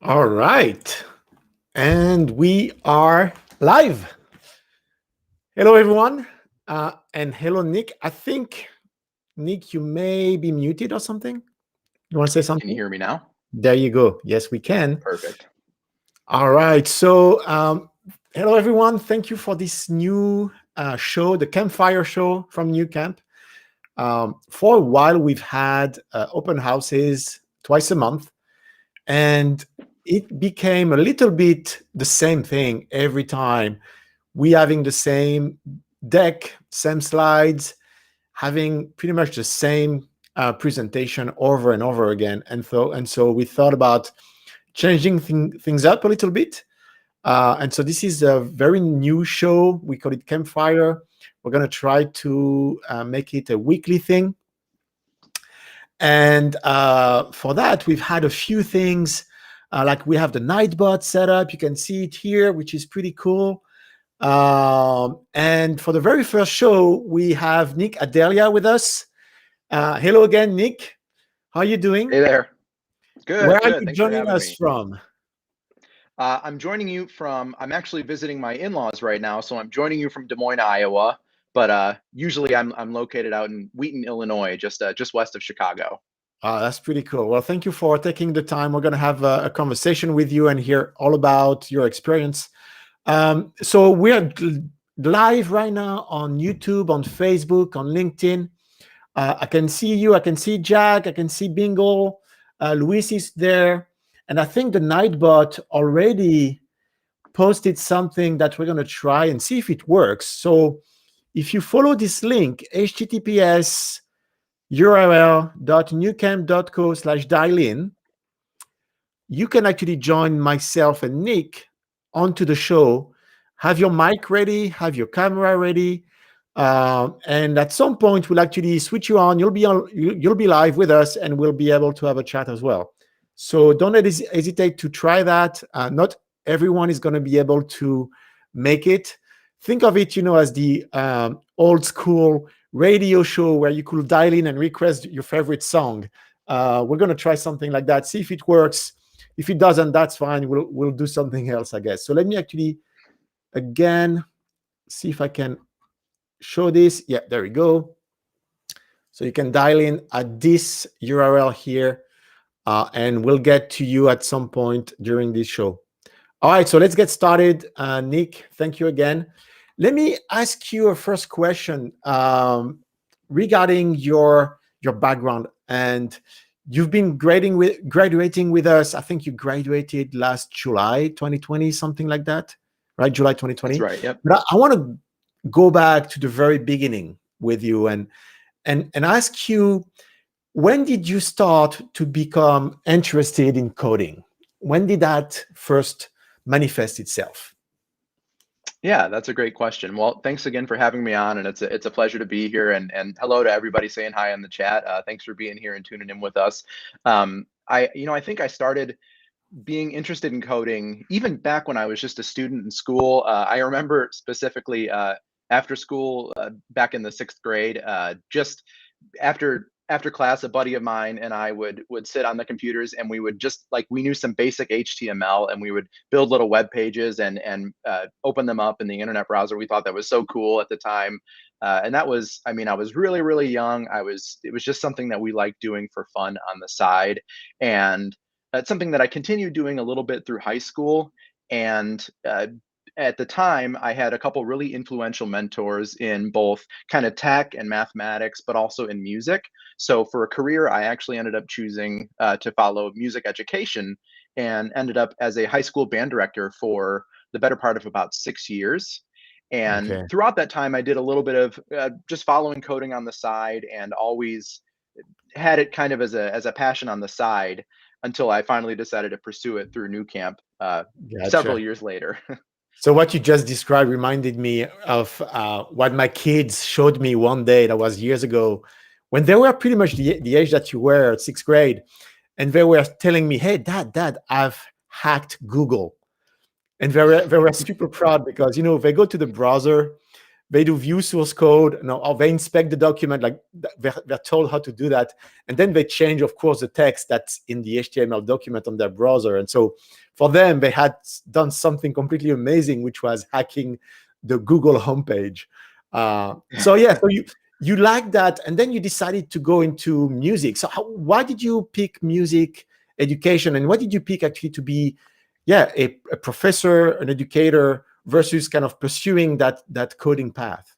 All right. And we are live. Hello, everyone. And hello, Nick. I think, Nick, you may be muted or something. You want to say Can you something? hear me now? There you go. Yes, we can. Perfect. All right. So, hello, everyone. Thank you for this new show, the Campfire show from Nucamp. For a while, we've had open houses twice a month, and it became a little bit the same thing every time. We having the same deck, same slides, having pretty much the same presentation over and over again. And so we thought about changing things up a little bit. And so this is a very new show. We call it Campfire. We're going to try to make it a weekly thing. And for that, we've had a few things. Like we have the Nightbot set up. You can see it here, which is pretty cool. And for the very first show, we have Nick Addelia with us. Hello again, Nick. How are you doing? Hey there. Where Good, are good. you Thanks for joining having us me. from? I'm joining you from, I'm actually visiting my in-laws right now, so I'm joining you from Des Moines, Iowa. But usually I'm located out in Wheaton, Illinois, just west of Chicago. That's pretty cool. Well, thank you for taking the time. We're going to have a conversation with you and hear all about your experience. So we're live right now on YouTube, on Facebook, on LinkedIn. I can see you. I can see Jack. I can see Bingo. Luis is there. And I think the Nightbot already posted something that we're going to try and see if it works. So if you follow this link, https url.nucamp.co/dial in, you can actually join myself and Nick onto the show. Have your mic ready, have your camera ready, and at some point we'll actually switch you on. You'll be live with us, and we'll be able to have a chat as well. So don't hesitate to try that. Not everyone is going to be able to make it. Think of it, as the old school radio show where you could dial in and request your favorite song. We're going to try something like that. See if it works. If it doesn't, that's fine. We'll do something else, I guess. So let me actually again see if I can show this. Yeah, there we go. So you can dial in at this URL here, and we'll get to you at some point during this show. All right, so let's get started. Nick, thank you again. Let me ask you a first question regarding your background. And you've been graduating with us. I think you graduated last July 2020, something like that, right? July That's 2020. right. Yep. But I want to go back to the very beginning with you and ask you, when did you start to become interested in coding? When did that first manifest itself? Yeah, that's a great question. Well, thanks again for having me on, and it's a pleasure to be here. And hello to everybody saying hi in the chat. Thanks for being here and tuning in with us. I think I started being interested in coding even back when I was just a student in school. I remember specifically after school, back in the sixth grade, just after class, a buddy of mine and I would sit on the computers, and we would just, like, we knew some basic HTML, and we would build little web pages and open them up in the internet browser. We thought that was so cool at the time. And that was, I mean, I was really, really young. It was just something that we liked doing for fun on the side. And that's something that I continued doing a little bit through high school. And at the time, I had a couple really influential mentors in both kind of tech and mathematics, but also in music. So for a career, I actually ended up choosing to follow music education, and ended up as a high school band director for the better part of about 6 years. And Okay. throughout that time, I did a little bit of just following coding on the side, and always had it kind of as a passion on the side, until I finally decided to pursue it through New Camp several Gotcha. years later. So what you just described reminded me of what my kids showed me one day that was years ago, when they were pretty much the age that you were at sixth grade. And they were telling me, hey, dad, I've hacked Google. And they were super proud because, they go to the browser, they do view source code, or they inspect the document, like they're told how to do that. And then they change, of course, the text that's in the HTML document on their browser. And so for them, they had done something completely amazing, which was hacking the Google homepage. So you like that, and then you decided to go into music. So why did you pick music education, and why did you pick actually to be a professor, an educator, versus kind of pursuing that coding path?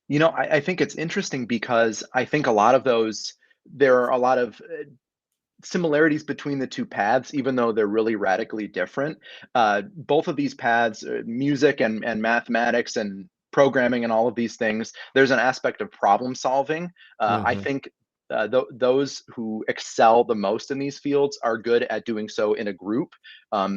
I think it's interesting because I think there are a lot of similarities between the two paths, even though they're really radically different. Both of these paths, music and mathematics and programming and all of these things, there's an aspect of problem solving. I think those who excel the most in these fields are good at doing so in a group.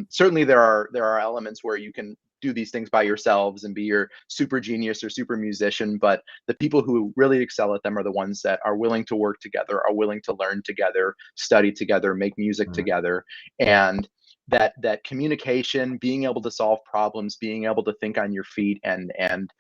Certainly, there are elements where you can do these things by yourselves and be your super genius or super musician, but the people who really excel at them are the ones that are willing to work together, are willing to learn together, study together, make music together. And that communication, being able to solve problems, being able to think on your feet and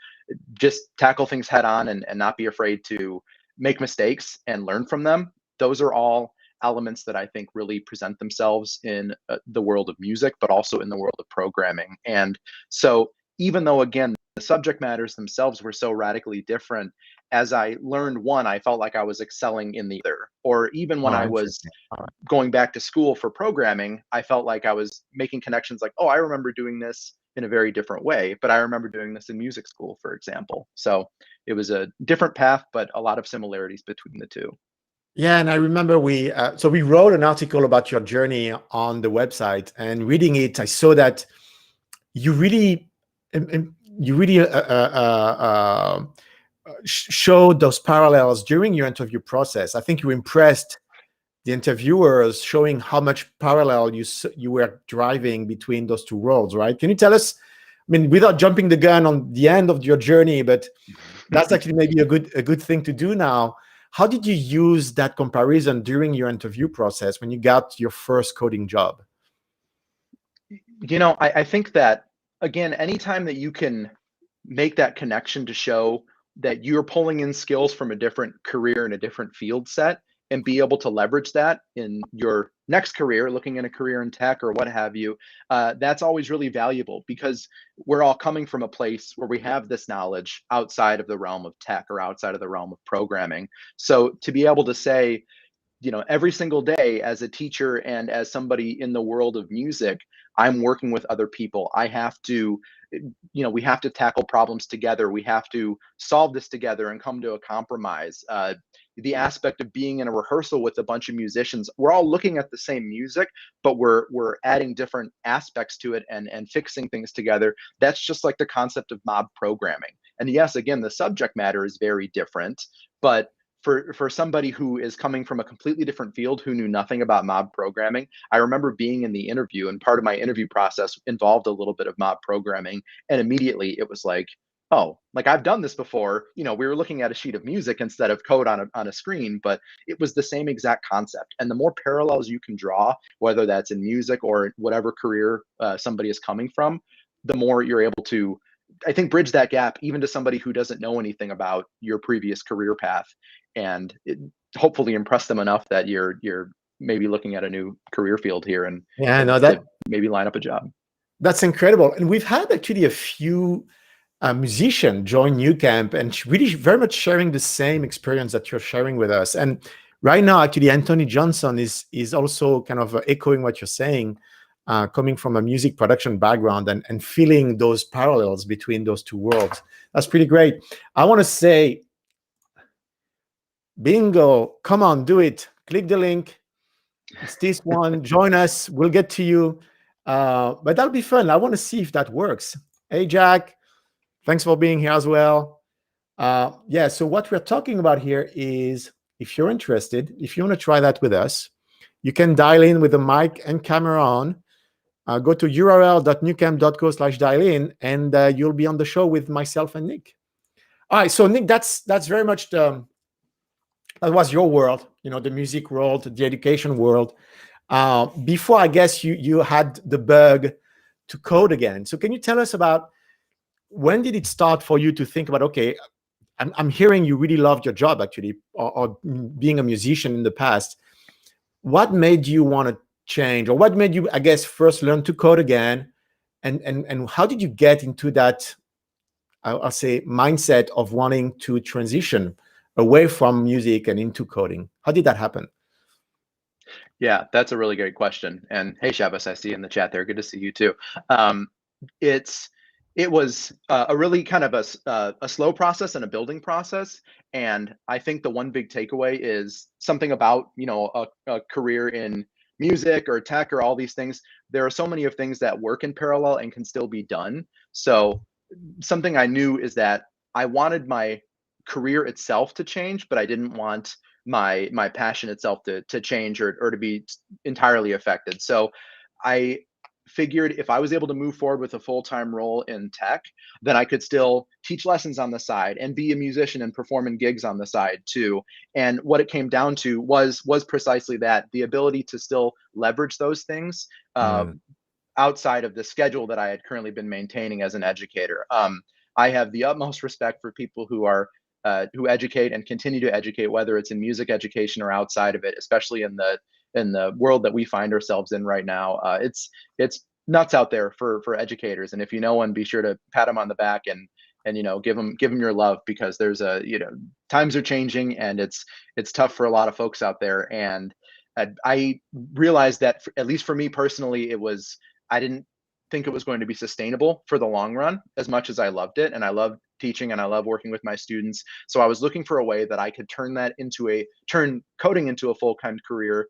just tackle things head on and not be afraid to make mistakes and learn from them, those are all elements that I think really present themselves in the world of music, but also in the world of programming. And so, even though, again, the subject matters themselves were so radically different, as I learned one, I felt like I was excelling in the other. Or even when I was Interesting. going back to school for programming, I felt like I was making connections like, oh, I remember doing this in a very different way, but I remember doing this in music school, for example. So it was a different path, but a lot of similarities between the two. Yeah, and I remember we wrote an article about your journey on the website, and reading it, I saw that you really you really showed those parallels during your interview process. I think you impressed the interviewers, showing how much parallel you were driving between those two worlds, right? Can you tell us, I mean, without jumping the gun on the end of your journey, but that's actually maybe a good thing to do now. How did you use that comparison during your interview process when you got your first coding job? I think that, again, anytime that you can make that connection to show that you're pulling in skills from a different career and a different field set and be able to leverage that in your next career, looking at a career in tech or what have you, that's always really valuable because we're all coming from a place where we have this knowledge outside of the realm of tech or outside of the realm of programming. So to be able to say, every single day as a teacher and as somebody in the world of music, I'm working with other people. I have to, we have to tackle problems together. We have to solve this together and come to a compromise. The aspect of being in a rehearsal with a bunch of musicians, we're all looking at the same music, but we're adding different aspects to it and fixing things together. That's just like the concept of mob programming. And yes, again, the subject matter is very different, but for somebody who is coming from a completely different field who knew nothing about mob programming, I remember being in the interview, and part of my interview process involved a little bit of mob programming, and immediately it was like, oh, like I've done this before. We were looking at a sheet of music instead of code on a screen, but it was the same exact concept. And the more parallels you can draw, whether that's in music or whatever career somebody is coming from, the more you're able to, I think, bridge that gap even to somebody who doesn't know anything about your previous career path, and hopefully impress them enough that you're maybe looking at a new career field here and Yeah, no, to maybe line up a job. that's incredible. And we've had actually a few musicians join Nucamp and really very much sharing the same experience that you're sharing with us. And right now, actually, Anthony Johnson is also kind of echoing what you're saying, coming from a music production background and feeling those parallels between those two worlds. That's pretty great. I want to say, bingo, come on, do it. Click the link. It's this one. Join us. We'll get to you. But that'll be fun. I want to see if that works. Hey, Jack, thanks for being here as well. Yeah, so what we're talking about here is, if you're interested, if you want to try that with us, you can dial in with the mic and camera on. Go to url.nucamp.co/dial in, and you'll be on the show with myself and Nick. All right, so Nick, that's very much that was your world, the music world, the education world. Before, I guess you had the bug to code again. So can you tell us about when did it start for you to think about, okay, I'm hearing you really loved your job actually, or being a musician in the past. What made you want to change, or what made you, I guess, first learn to code again? And how did you get into that, I'll say, mindset of wanting to transition away from music and into coding? How did that happen? Yeah, that's a really great question. And hey, Shabbos, I see you in the chat there. Good to see you too. Um, it's it was a really kind of a slow process and a building process. And I think the one big takeaway is something about a career in music or tech or all these things. There are so many of things that work in parallel and can still be done. So something I knew is that I wanted my career itself to change, but I didn't want my passion itself to change or to be entirely affected. So I figured if I was able to move forward with a full-time role in tech, then I could still teach lessons on the side and be a musician and perform in gigs on the side too. And what it came down to was precisely that, the ability to still leverage those things Mm, outside of the schedule that I had currently been maintaining as an educator. I have the utmost respect for people who educate and continue to educate, whether it's in music education or outside of it, especially in the world that we find ourselves in right now. It's nuts out there for educators, and if you know one, be sure to pat them on the back and give them your love, because there's times are changing, and it's tough for a lot of folks out there. And I realized that at least for me personally, I didn't think it was going to be sustainable for the long run as much as I loved it. And I love teaching and I love working with my students. So I was looking for a way that I could turn coding into a full-time career,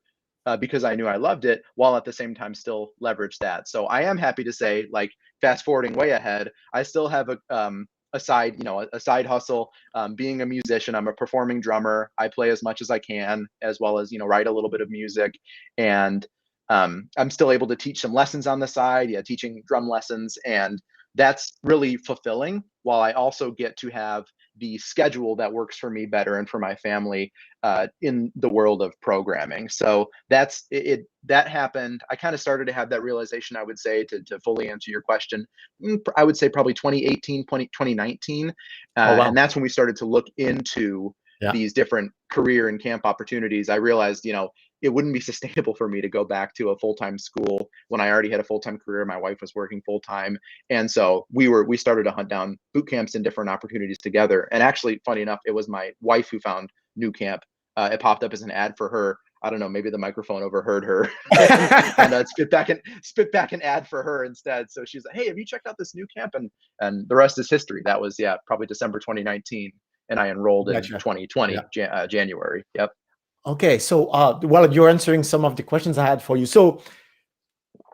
because I knew I loved it, while at the same time still leverage that. So I am happy to say, like, fast forwarding way ahead, I still have a side hustle. Being a musician, I'm a performing drummer. I play as much as I can, as well as write a little bit of music. And I'm still able to teach some lessons on the side, yeah, teaching drum lessons, and that's really fulfilling. While I also get to have the schedule that works for me better and for my family in the world of programming. So that's it. That happened. I kind of started to have that realization, I would say, to fully answer your question. I would say probably 2018, 2019. oh And wow. that's when we started to look into Yeah. these different career and camp opportunities. I realized, it wouldn't be sustainable for me to go back to a full-time school when I already had a full-time career. My wife was working full-time. And so we started to hunt down boot camps and different opportunities together. And actually, funny enough, it was my wife who found Nucamp. It popped up as an ad for her. I don't know, maybe the microphone overheard her and spit back an ad for her instead. So she's like, "Hey, have you checked out this new camp?" And the rest is history. That was, yeah, probably December 2019, and I enrolled in Gotcha. Yeah. 2020 January. Yep. Okay. So, while you're answering some of the questions I had for you, so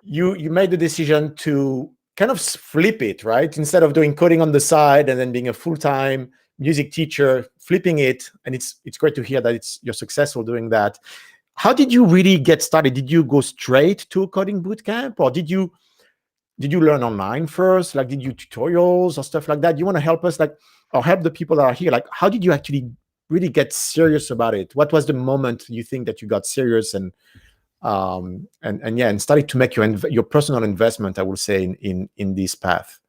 you made the decision to kind of flip it, right? Instead of doing coding on the side and then being a full-time music teacher, flipping it, and it's great to hear that you're successful doing that. How did you really get started? Did you go straight to a coding bootcamp, or did you learn online first? Like, did you tutorials or stuff like that? You want to help us, like, or help the people that are here? Like, how did you actually really get serious about it? What was the moment you think that you got serious and yeah, and started to make your personal investment, I would say, in this path?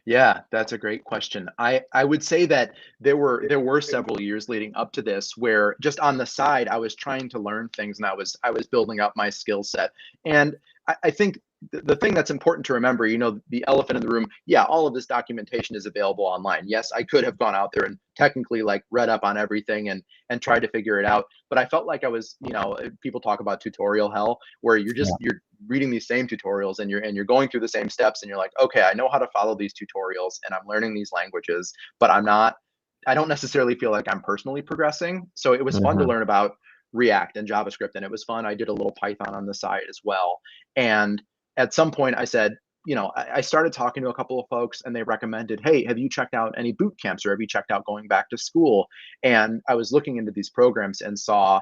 Yeah, that's a great question. I would say that there were several years leading up to this where just on the side I was trying to learn things, and I was building up my skill set. And I think the thing that's important to remember, the elephant in the room, yeah, all of this documentation is available online. Yes, I could have gone out there and technically like read up on everything and tried to figure it out, but I felt like I was, people talk about tutorial hell, where you're reading these same tutorials and you're going through the same steps, and you're like, okay, I know how to follow these tutorials and I'm learning these languages, but I don't necessarily feel like I'm personally progressing. So it was fun to Mhm. learn about React and JavaScript, and it was fun. I did a little Python on the side as well. And at some point I said, I started talking to a couple of folks, and they recommended, hey, have you checked out any boot camps, or have you checked out going back to school? And I was looking into these programs and saw,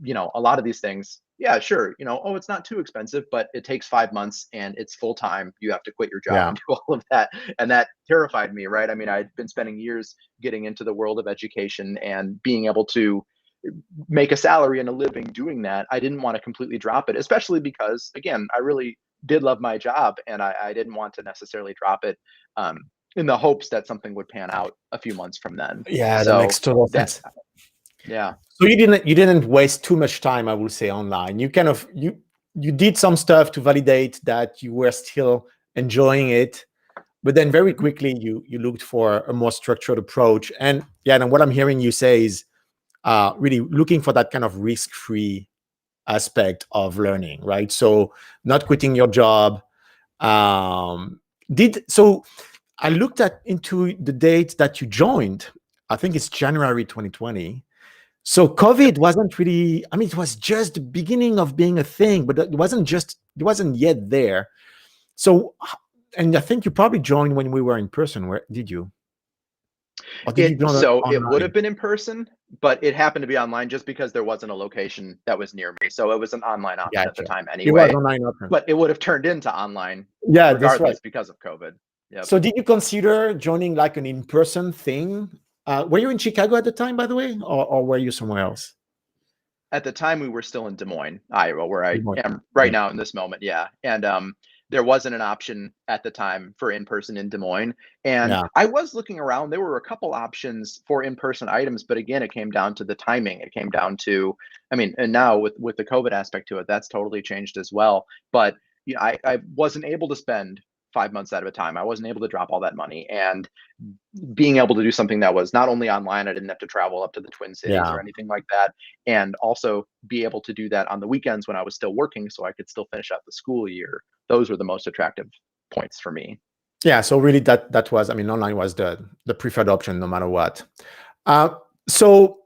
a lot of these things. Yeah, sure. Oh, it's not too expensive, but it takes 5 months and it's full time. You have to quit your job Yeah. and do all of that. And that terrified me, right? I mean, I'd been spending years getting into the world of education and being able to make a salary and a living doing that. I didn't want to completely drop it, especially because, again, I really did love my job, and I didn't want to necessarily drop it in the hopes that something would pan out a few months from then. Yeah, that makes So total that, sense. yeah. So you didn't waste too much time, I would say, online. You kind of you did some stuff to validate that you were still enjoying it, but then very Mhm. quickly you looked for a more structured approach. And yeah, and what I'm hearing you say is really looking for that kind of risk-free aspect of learning, right? So not quitting your job. Um, did so I looked at into the date that you joined. I think it's January 2020. So Yep. COVID wasn't really, I mean, it was just the beginning of being a thing, but it wasn't yet there. So, and I think you probably joined when we were in person. Where did you? Or did you join So it would have online? been in person, but it happened to be online just because there wasn't a location that was near me. So it was an online option at the Gotcha. time It was anyway, online option. but it would have turned into online Yeah, that's right. regardless because of COVID. Yep. So did you consider joining like an in-person thing? Were you in Chicago at the time, by the way, or were you somewhere else? At the time, we were still in Des Moines, Iowa, where I Remote. am Yeah. right now in this moment. Yeah. And there wasn't an option at the time for in person in Des Moines. And Yeah. I was looking around. There were a couple options for in person items, but again, it came down to the timing. It came down to, I mean, and now with the COVID aspect to it, that's totally changed as well. But I wasn't able to spend 5 months out of a time. I wasn't able to drop all that money. And being able to do something that was not only online, I didn't have to travel up to the Twin Cities Yeah. or anything like that, and also be able to do that on the weekends when I was still working so I could still finish out the school year. Those were the most attractive points for me. Yeah. So really that was, I mean, online was the preferred option no matter what. Uh, so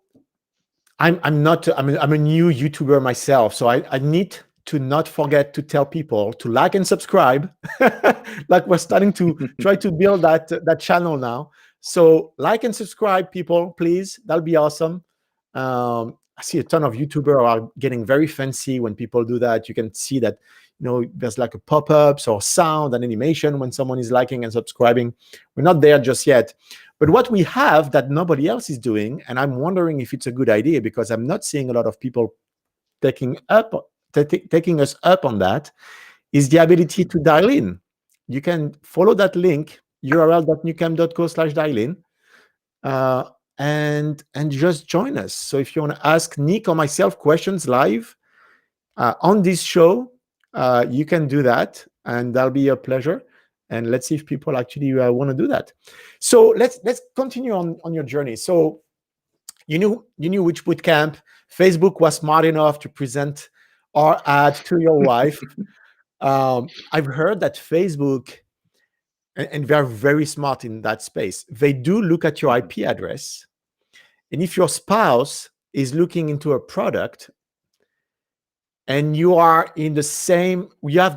I'm not, I'm a new YouTuber myself. So I need to not forget to tell people to like and subscribe. Like we're starting to try to build that channel now. So like and subscribe, people, please. That'll be awesome. I see a ton of YouTubers are getting very fancy when people do that. You can see that, there's like a pop-ups or sound and animation when someone is liking and subscribing. We're not there just yet. But what we have that nobody else is doing, and I'm wondering if it's a good idea because I'm not seeing a lot of people taking us up on that, is the ability to dial in. You can follow that link, url.nucamp.co/dial in, uh, and just join us. So if you want to ask Nick or myself questions live on this show, you can do that, and that'll be a pleasure. And let's see if people actually want to do that. So let's continue on your journey. So you knew which bootcamp. Facebook was smart enough to present our ad to your wife. I've heard that Facebook, and they're very smart in that space. They do look at your IP address, and if your spouse is looking into a product and you have the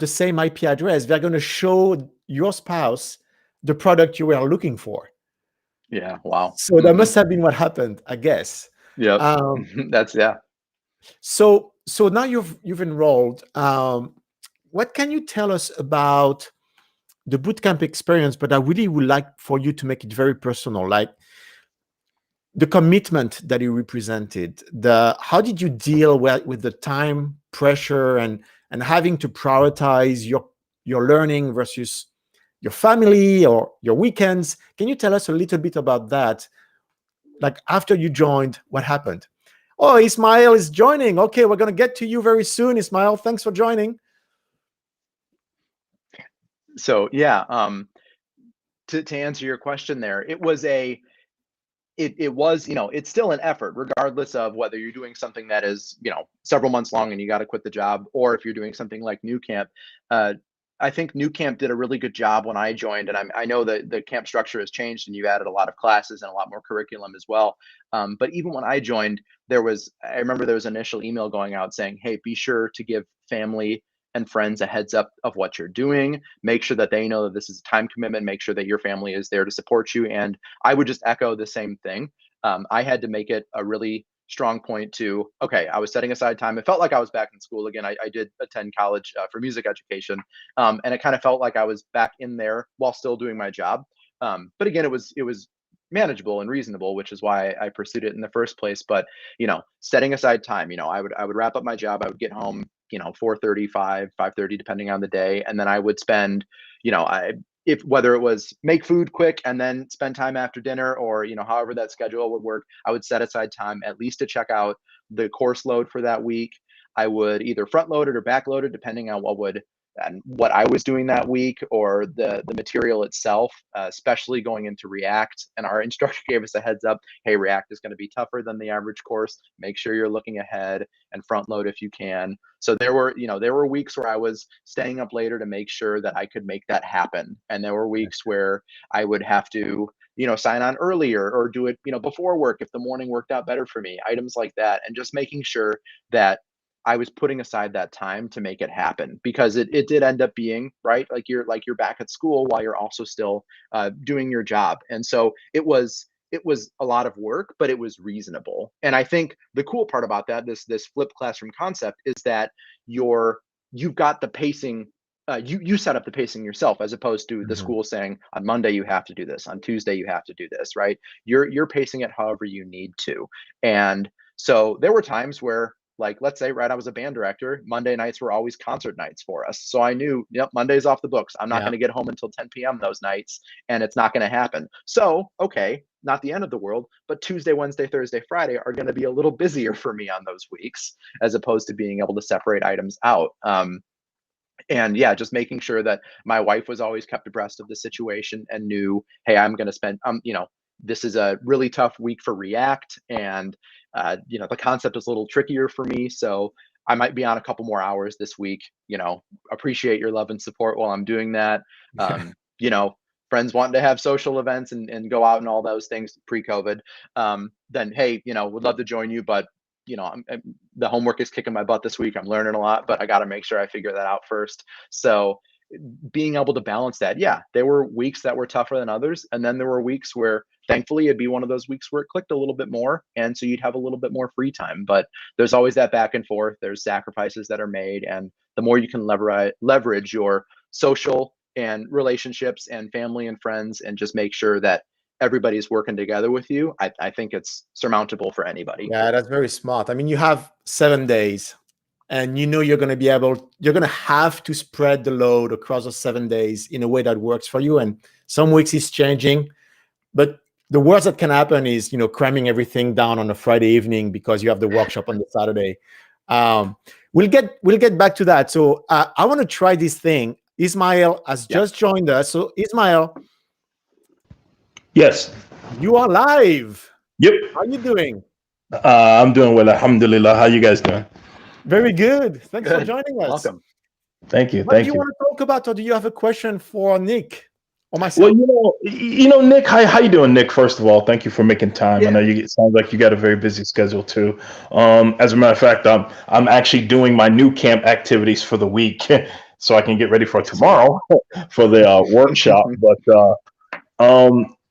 same IP address, they're going to show your spouse the product you were looking for. Yeah. Wow. So that must have been what happened, I guess. Yep. Um, That's, yeah. so now you've enrolled. What can you tell us about the bootcamp experience? But I really would like for you to make it very personal, like the commitment that you represented. How did you deal with the time pressure and having to prioritize your learning versus your family or your weekends? Can you tell us a little bit about that? Like after you joined, what happened? Oh, Ismail is joining. Okay, we're going to get to you very soon, Ismail. Thanks for joining. So yeah, to answer your question there, it was, it's still an effort regardless of whether you're doing something that is, several months long and you got to quit the job, or if you're doing something like new camp. uh, I think new camp did a really good job when I joined, and I know that the camp structure has changed and you've added a lot of classes and a lot more curriculum as well. But even when I joined, I remember there was an initial email going out saying, hey, be sure to give family and friends a heads up of what you're doing, make sure that they know that this is a time commitment, make sure that your family is there to support you. And I would just echo the same thing. I had to make it a really strong point to, okay, I was setting aside time. It felt like I was back in school again. I did attend college for music education, and it kind of felt like I was back in there while still doing my job. But again, it was manageable and reasonable, which is why I pursued it in the first place. But setting aside time, I would wrap up my job. I would get home, 4:35, 5:30, depending on the day, and then I would spend, I whether it was make food quick and then spend time after dinner, or however that schedule would work, I would set aside time at least to check out the course load for that week. I would either front load it or back load it, depending on what I was doing that week, or the material itself, especially going into React. And our instructor gave us a heads up, hey, React is going to be tougher than the average course. Make sure you're looking ahead and front load if you can. So there were weeks where I was staying up later to make sure that I could make that happen. And there were weeks where I would have to, sign on earlier or do it, before work if the morning worked out better for me, items like that. And just making sure that I was putting aside that time to make it happen, because it did end up being, right, like you're back at school while you're also still doing your job. And so it was a lot of work, but it was reasonable. And I think the cool part about that, this flipped classroom concept, is that you've got the pacing. You set up the pacing yourself, as opposed to the school saying on Monday you have to do this, on Tuesday you have to do this, right? You're pacing it however you need to. And so there were times where, like, let's say, right, I was a band director. Monday nights were always concert nights for us. So I knew, yep, Monday's off the books. I'm not going to get home until 10 p.m. those nights, and it's not going to happen. So, okay, not the end of the world, but Tuesday, Wednesday, Thursday, Friday are going to be a little busier for me on those weeks, as opposed to being able to separate items out. And yeah, just making sure that my wife was always kept abreast of the situation and knew, hey, I'm going to spend, this is a really tough week for React, and the concept is a little trickier for me, so I might be on a couple more hours this week. Appreciate your love and support while I'm doing that. Friends wanting to have social events and go out and all those things pre-COVID. Then hey, would love to join you, but the homework is kicking my butt this week. I'm learning a lot, but I got to make sure I figure that out first. So being able to balance that, yeah, there were weeks that were tougher than others, and then there were weeks where thankfully it'd be one of those weeks where it clicked a little bit more, and so you'd have a little bit more free time. But there's always that back and forth. There's sacrifices that are made, and the more you can leverage your social and relationships and family and friends, and just make sure that everybody's working together with you, I think it's surmountable for anybody. Yeah, that's very smart. I mean, you have 7 days, and you're going to have to spread the load across those 7 days in a way that works for you. And some weeks is changing, but the worst that can happen is, cramming everything down on a Friday evening because you have the workshop on the Saturday. We'll get back to that. So I want to try this thing. Ismail has just joined us. So Ismail. Yes. You are live. Yep. How are you doing? I'm doing well, alhamdulillah. How you guys doing? Very good. Thanks for joining us. Welcome. Thank you. What do you want to talk about, or do you have a question for Nick or myself? Well, Nick, how you doing, Nick? First of all, thank you for making time. I know it sounds like you got a very busy schedule too. As a matter of fact, I'm actually doing my Nucamp activities for the week, so I can get ready for tomorrow for the workshop. But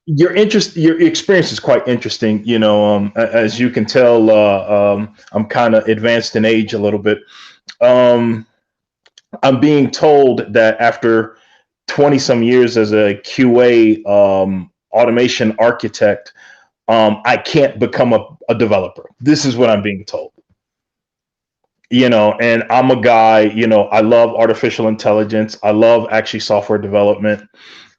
your experience is quite interesting. As you can tell, I'm kind of advanced in age a little bit. I'm being told that after 20 some years as a QA automation architect, I can't become a developer. This is what I'm being told. And I'm a guy, I love artificial intelligence. I love actually software development,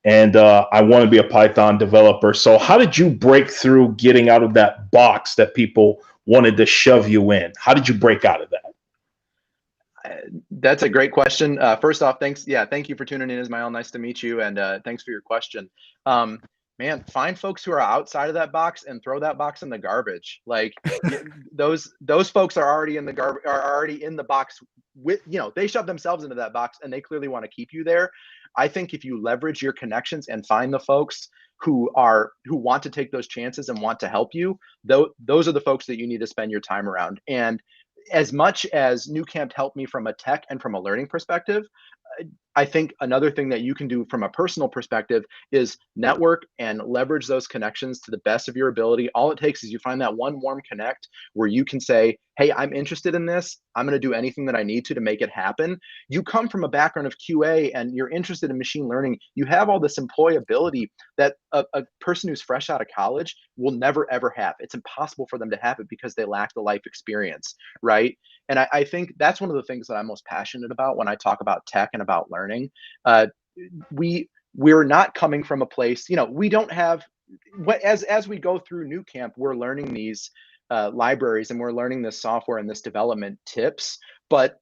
and I want to be a Python developer. So how did you break through getting out of that box that people wanted to shove you in? How did you break out of that? That's a great question. First off, thanks. Yeah, thank you for tuning in, Ismail. Nice to meet you, and thanks for your question. Man, find folks who are outside of that box and throw that box in the garbage. Like those folks are already in the garbage, are already in the box with, they shove themselves into that box, and they clearly want to keep you there. I think if you leverage your connections and find the folks who want to take those chances and want to help you, those are the folks that you need to spend your time around. And as much as Nucamp helped me from a tech and from a learning perspective, I think another thing that you can do from a personal perspective is network and leverage those connections to the best of your ability. All it takes is you find that one warm connect where you can say, hey, I'm interested in this. I'm going to do anything that I need to make it happen. You come from a background of QA and you're interested in machine learning. You have all this employability that a person who's fresh out of college will never, ever have. It's impossible for them to have it because they lack the life experience, right? And I think that's one of the things that I'm most passionate about when I talk about tech and about learning. we're not coming from a place, we don't have, as we go through Nucamp, we're learning these libraries, and we're learning this software and this development tips, but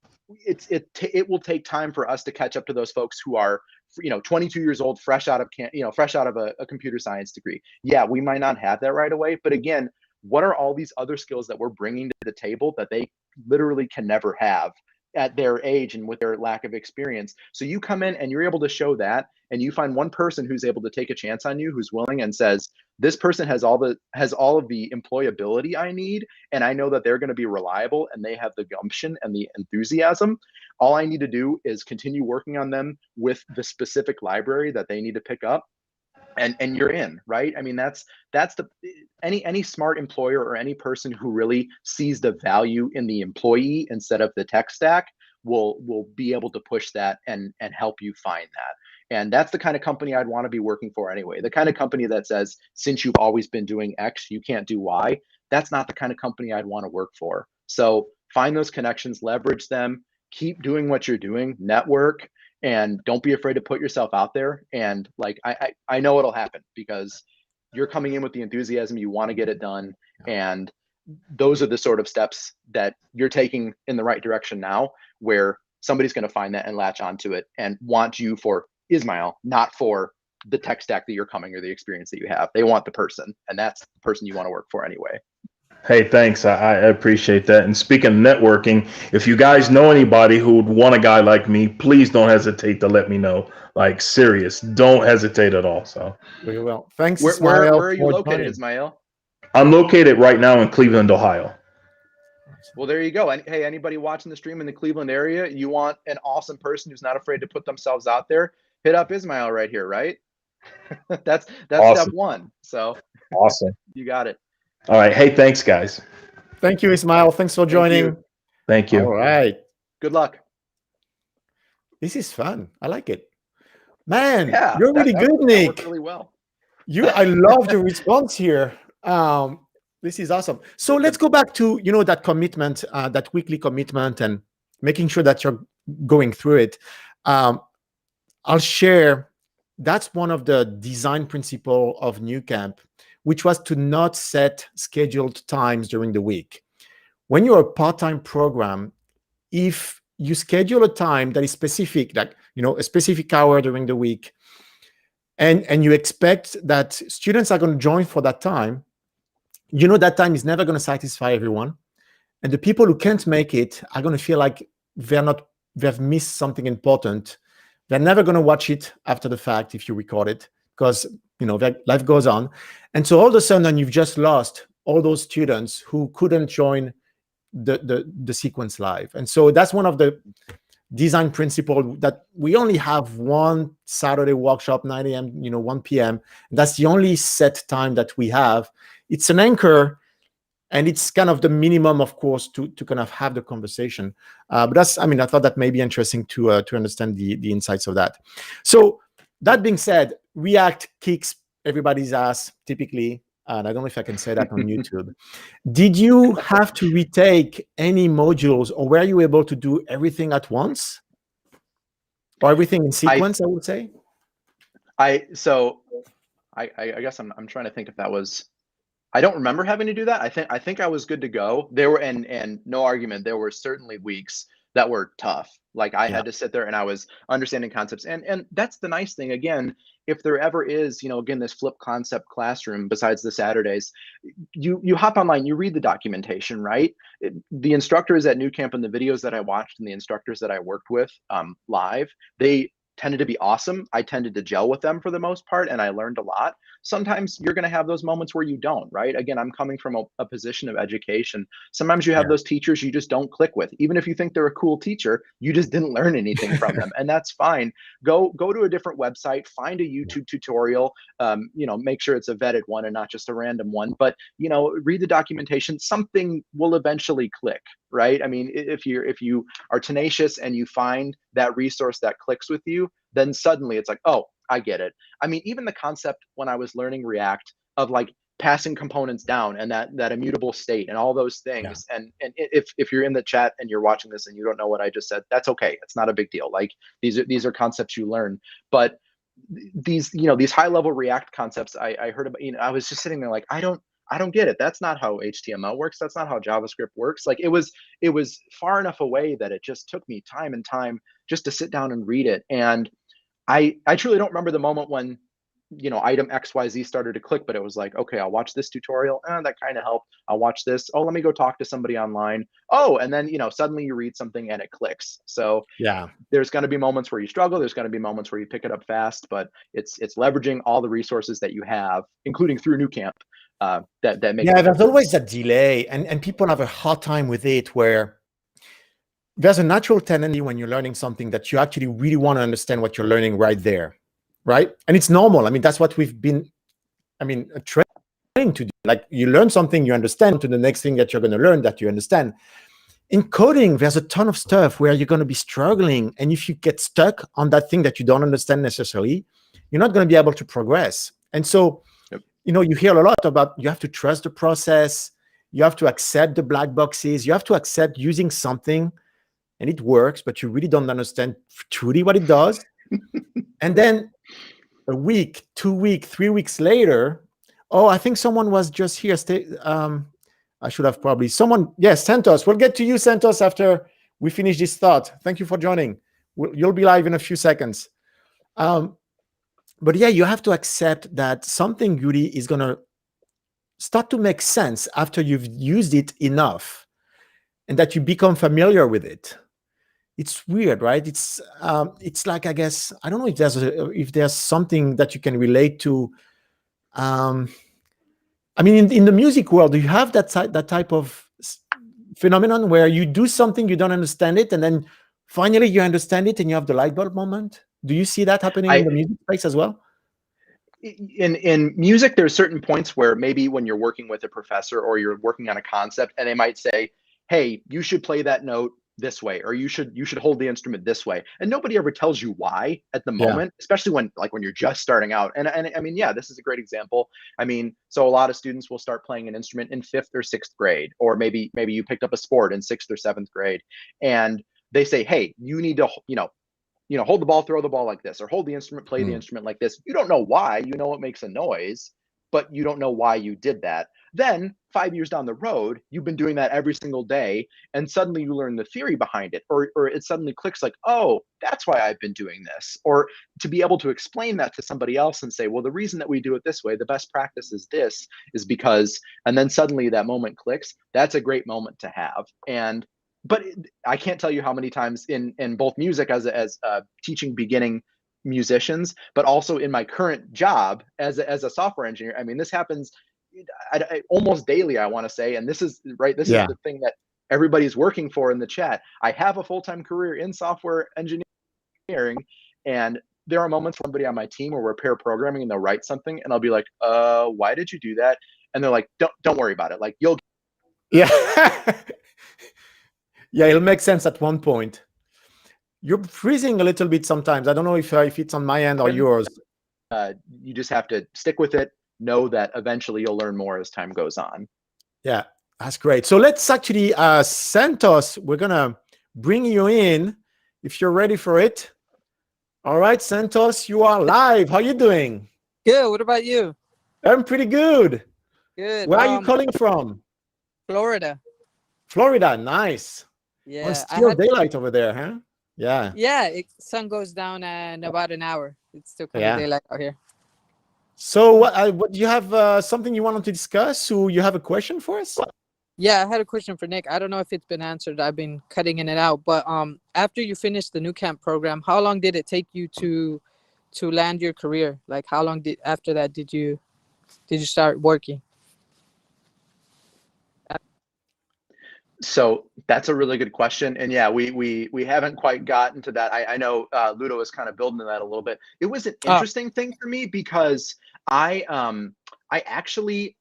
it will take time for us to catch up to those folks who are 22 years old, fresh out of a computer science degree. Yeah, we might not have that right away, but again, what are all these other skills that we're bringing to the table that they literally can never have at their age and with their lack of experience? So you come in and you're able to show that, and you find one person who's able to take a chance on you, who's willing and says, this person has all of the employability I need, and I know that they're going to be reliable, and they have the gumption and the enthusiasm. All I need to do is continue working on them with the specific library that they need to pick up, and you're in, right? I mean, that's any smart employer, or any person who really sees the value in the employee instead of the tech stack, will be able to push that and help you find that. And that's the kind of company I'd want to be working for anyway. The kind of company that says, since you've always been doing X, you can't do Y. That's not the kind of company I'd want to work for. So find those connections, leverage them, keep doing what you're doing, network, and don't be afraid to put yourself out there. And like, I know it'll happen, because you're coming in with the enthusiasm, you want to get it done. And those are the sort of steps that you're taking in the right direction now, where somebody's going to find that and latch onto it and want you for Ismail, not for the tech stack that you're coming or the experience that you have. They want the person, and that's the person you want to work for anyway. Hey, thanks. I appreciate that. And speaking of networking, if you guys know anybody who would want a guy like me, please don't hesitate to let me know. Like, serious, don't hesitate at all. So Very well. Thanks, Where Ismail, are you for located, joining. Ismail? I'm located right now in Cleveland, Ohio. Well, there you go. And hey, anybody watching the stream in the Cleveland area, you want an awesome person who's not afraid to put themselves out there, hit up Ismail right here, right? that's Awesome. Step one. So Awesome. you got it. All right. Hey, thanks, guys. Thank you, Ismail. Thanks for joining. Thank you. All right. Good luck. This is fun. I like it. Man, Yeah, you're really good, that Nick. worked really well. I love the response here. This is awesome. So let's go back to, that commitment, that weekly commitment, and making sure that you're going through it. I'll share, that's one of the design principle of Nucamp, which was to not set scheduled times during the week. When you're a part-time program, if you schedule a time that is specific, like, a specific hour during the week, and you expect that students are going to join for that time, that time is never going to satisfy everyone. And the people who can't make it are going to feel like they've missed something important. They're never going to watch it after the fact if you record it, because life goes on. And so all of a sudden you've just lost all those students who couldn't join the sequence live. And so that's one of the design principle, that we only have one Saturday workshop, 9 a.m., 1 p.m. That's the only set time that we have. It's an anchor, and it's kind of the minimum, of course, to kind of have the conversation. But I thought that may be interesting to understand the insights of that. So that being said, React kicks everybody's ass typically. And I don't know if I can say that on YouTube. Did you have to retake any modules, or were you able to do everything at once? Or everything in sequence, I would say? I guess I'm trying to think if that was, I don't remember having to do that. I think I was good to go. There were, and no argument, there were certainly weeks that were tough. Like I had to sit there and I was understanding concepts. And that's the nice thing. Again, if there ever is, again, this flip concept classroom besides the Saturdays, you hop online, you read the documentation, right? The instructors at Nucamp and the videos that I watched and the instructors that I worked with live, they tended to be awesome. I tended to gel with them for the most part, and I learned a lot. Sometimes you're going to have those moments where you don't, right? Again, I'm coming from a position of education. Sometimes you have those teachers you just don't click with. Even if you think they're a cool teacher, you just didn't learn anything from them, and that's fine. Go to a different website, find a YouTube tutorial, make sure it's a vetted one and not just a random one, but read the documentation. Something will eventually click, right? I mean, if you are tenacious and you find that resource that clicks with you, then suddenly it's like, oh, I get it. I mean, even the concept when I was learning React of like passing components down and that immutable state and all those things. Yeah. And if you're in the chat and you're watching this and you don't know what I just said, that's okay. It's not a big deal. Like these are concepts you learn. But these, these high level React concepts I heard about, I was just sitting there like, I don't get it. That's not how HTML works. That's not how JavaScript works. Like it was far enough away that it just took me time and time just to sit down and read it. And I truly don't remember the moment when, item XYZ started to click, but it was like, okay, I'll watch this tutorial. That kind of helped. I'll watch this. Oh, let me go talk to somebody online. Oh, and then, suddenly you read something and it clicks. So Yeah. there's going to be moments where you struggle. There's going to be moments where you pick it up fast, but it's leveraging all the resources that you have, including through Nucamp, that make Yeah, there's always a delay, and people have a hard time with it, where there's a natural tendency when you're learning something that you actually really want to understand what you're learning right there, right? And it's normal. I mean, that's what we've been, trained to do. Like, you learn something, you understand, to the next thing that you're going to learn that you understand. In coding, there's a ton of stuff where you're going to be struggling, and if you get stuck on that thing that you don't understand necessarily, you're not going to be able to progress. And so, you hear a lot about, you have to trust the process, you have to accept the black boxes, you have to accept using something and it works, but you really don't understand truly what it does. And then a week, 2 weeks, 3 weeks later, oh, I think someone was just here. I should have probably yes, Santos. We'll get to you, Santos, after we finish this thought. Thank you for joining. You'll be live in a few seconds. But yeah, you have to accept that something really is going to start to make sense after you've used it enough and that you become familiar with it. It's weird, right? It's like, I guess, I don't know if there's something that you can relate to. I mean, in the music world, do you have that type of phenomenon where you do something, you don't understand it, and then finally you understand it and you have the light bulb moment? Do you see that happening in the music space as well? In music, there's certain points where maybe when you're working with a professor or you're working on a concept and they might say, hey, you should play that note this way, or you should hold the instrument this way, and nobody ever tells you why at the moment, especially when you're just starting out. And I mean, yeah, this is a great example. I mean, so a lot of students will start playing an instrument in 5th or 6th grade, or maybe you picked up a sport in 6th or 7th grade, and they say, hey, you need to hold the ball, throw the ball like this, or hold the instrument, play the instrument like this. You don't know why. You know it makes a noise, but you don't know why you did that. Then 5 years down the road, you've been doing that every single day, and suddenly you learn the theory behind it, or it suddenly clicks like, oh, that's why I've been doing this. Or to be able to explain that to somebody else and say, well, the reason that we do it this way, the best practice is this, is because, and then suddenly that moment clicks. That's a great moment to have. But I can't tell you how many times in both music as teaching beginning musicians, but also in my current job as a software engineer. I mean, this happens almost daily, I want to say. And this is right. This is the thing that everybody's working for in the chat. I have a full-time career in software engineering, and there are moments for somebody on my team where we're pair programming and they'll write something, and I'll be like, why did you do that? And they're like, don't worry about it. Like, you'll. Yeah. Yeah, it'll make sense at one point. You're freezing a little bit sometimes. I don't know if it's on my end or yours. You just have to stick with it. Know that eventually you'll learn more as time goes on. Yeah, that's great. So let's actually, Santos, we're going to bring you in if you're ready for it. All right, Santos, you are live. How are you doing? Good. What about you? I'm pretty good. Good. Where are you calling from? Florida. Florida, nice. Yeah. Oh, it's still daylight over there, huh? Yeah. Yeah, sun goes down in about an hour. It's still kind of daylight out here. So what do you have something you wanted to discuss, or you have a question for us? Yeah, I had a question for Nick. I don't know if it's been answered. I've been cutting in and out. But after you finished the Nucamp program, how long did it take you to land your career? Like, how long after that did you start working? So that's a really good question. And yeah, we haven't quite gotten to that. I know Ludo was kind of building to that a little bit. It was an interesting thing for me because I actually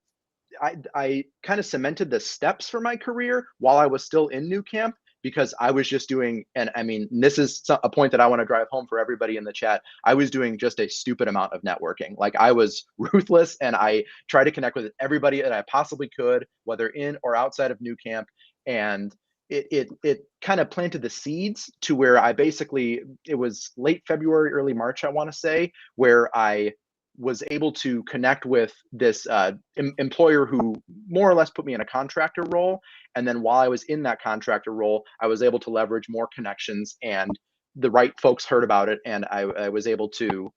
kind of cemented the steps for my career while I was still in Nucamp, because I was just doing, and I mean, this is a point that I want to drive home for everybody in the chat. I was doing just a stupid amount of networking. Like, I was ruthless, and I tried to connect with everybody that I possibly could, whether in or outside of Nucamp. And it kind of planted the seeds to where it was late February, early March, I want to say, where I was able to connect with this employer who more or less put me in a contractor role. And then while I was in that contractor role, I was able to leverage more connections, and the right folks heard about it. And I was able to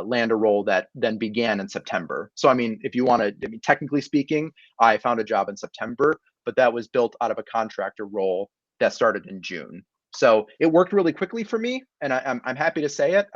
land a role that then began in September. So, I mean, if you want to, technically speaking, I found a job in September, but that was built out of a contractor role that started in June. So it worked really quickly for me, and I'm happy to say it.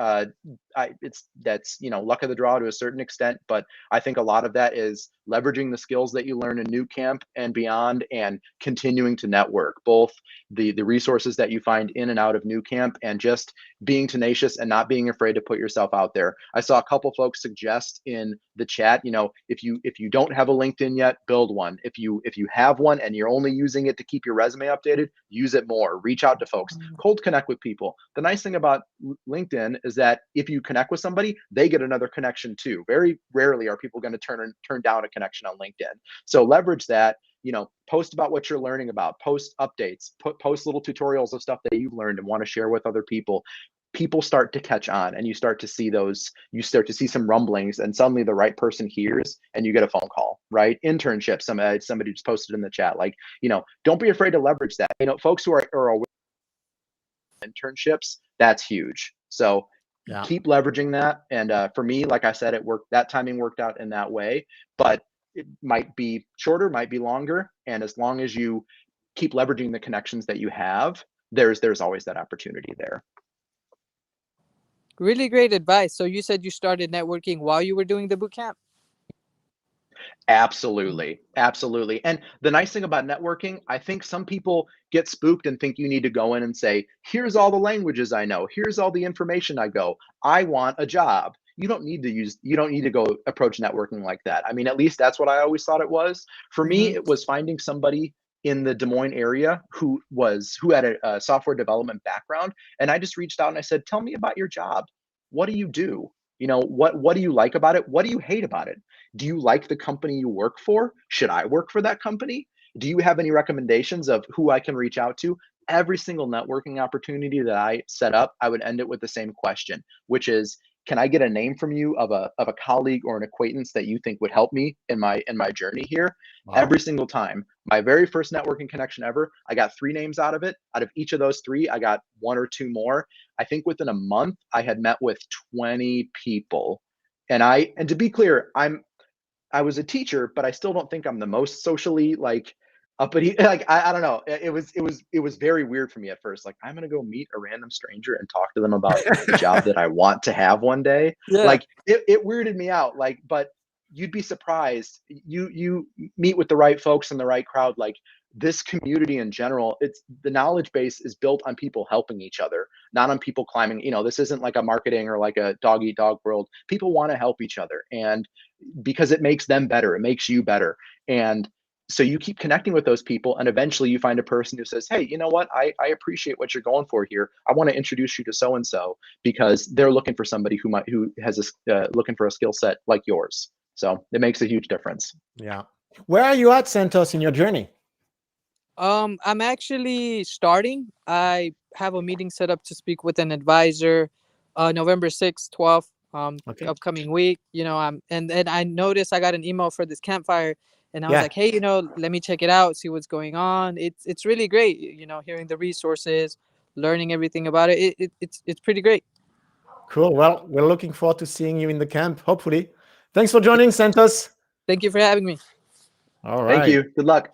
That's luck of the draw to a certain extent, but I think a lot of that is leveraging the skills that you learn in Nucamp and beyond, and continuing to network, both the resources that you find in and out of Nucamp, and just being tenacious and not being afraid to put yourself out there. I saw a couple folks suggest in the chat, if you don't have a LinkedIn yet, build one. If you have one and you're only using it to keep your resume updated, use it more. Reach out to folks, cold connect with people. The nice thing about LinkedIn is that if you connect with somebody, they get another connection too. Very rarely are people going to turn down a connection on LinkedIn. So leverage that. Post about what you're learning about, post updates, post little tutorials of stuff that you've learned and want to share with other people. People start to catch on, and you start to see some rumblings, and suddenly the right person hears and you get a phone call, right? Internships, somebody just posted in the chat, like, don't be afraid to leverage that. Folks who are aware of internships, that's huge. So keep leveraging that. And for me, like I said, that timing worked out in that way, but it might be shorter, might be longer. And as long as you keep leveraging the connections that you have, there's always that opportunity there. Really great advice. So you said you started networking while you were doing the boot camp? Absolutely. And the nice thing about networking, I think some people get spooked and think you need to go in and say, here's all the languages I know, here's all the information I want a job. You don't need to go approach networking like that. I mean, at least that's what I always thought it was. For me, it was finding somebody in the Des Moines area who had a software development background. And I just reached out and I said, tell me about your job. What do you do? What do you like about it? What do you hate about it? Do you like the company you work for? Should I work for that company? Do you have any recommendations of who I can reach out to? Every single networking opportunity that I set up, I would end it with the same question, which is, can I get a name from you of a colleague or an acquaintance that you think would help me in my journey here? Wow. Every single time. My very first networking connection ever, I got 3 names out of it. Out of each of those 3, I got 1 or 2 more. I think within a month, I had met with 20 people. And to be clear, I was a teacher, but I still don't think I'm the most socially uppity. Like, I don't know. It was very weird for me at first. Like, I'm gonna go meet a random stranger and talk to them about the job that I want to have one day. Yeah. Like, it weirded me out. Like, but you'd be surprised. You meet with the right folks in the right crowd. Like, this community in general, the knowledge base is built on people helping each other, not on people climbing. This isn't like a marketing or like a dog eat dog world. People want to help each other, and because it makes them better, it makes you better. And so you keep connecting with those people, and eventually you find a person who says, hey, you know what? I appreciate what you're going for here. I want to introduce you to so-and-so because they're looking for somebody who has looking for a skill set like yours. So it makes a huge difference. Yeah. Where are you at, Santos, in your journey? I'm actually starting. I have a meeting set up to speak with an advisor, November 6th, 12th, upcoming week. And then I noticed I got an email for this Campfire, and I was like, hey, let me check it out, see what's going on. It's really great, hearing the resources, learning everything about it. It's pretty great. Cool. Well, we're looking forward to seeing you in the camp, hopefully. Thanks for joining, Santos. Thank you for having me. All right. Thank you. Good luck.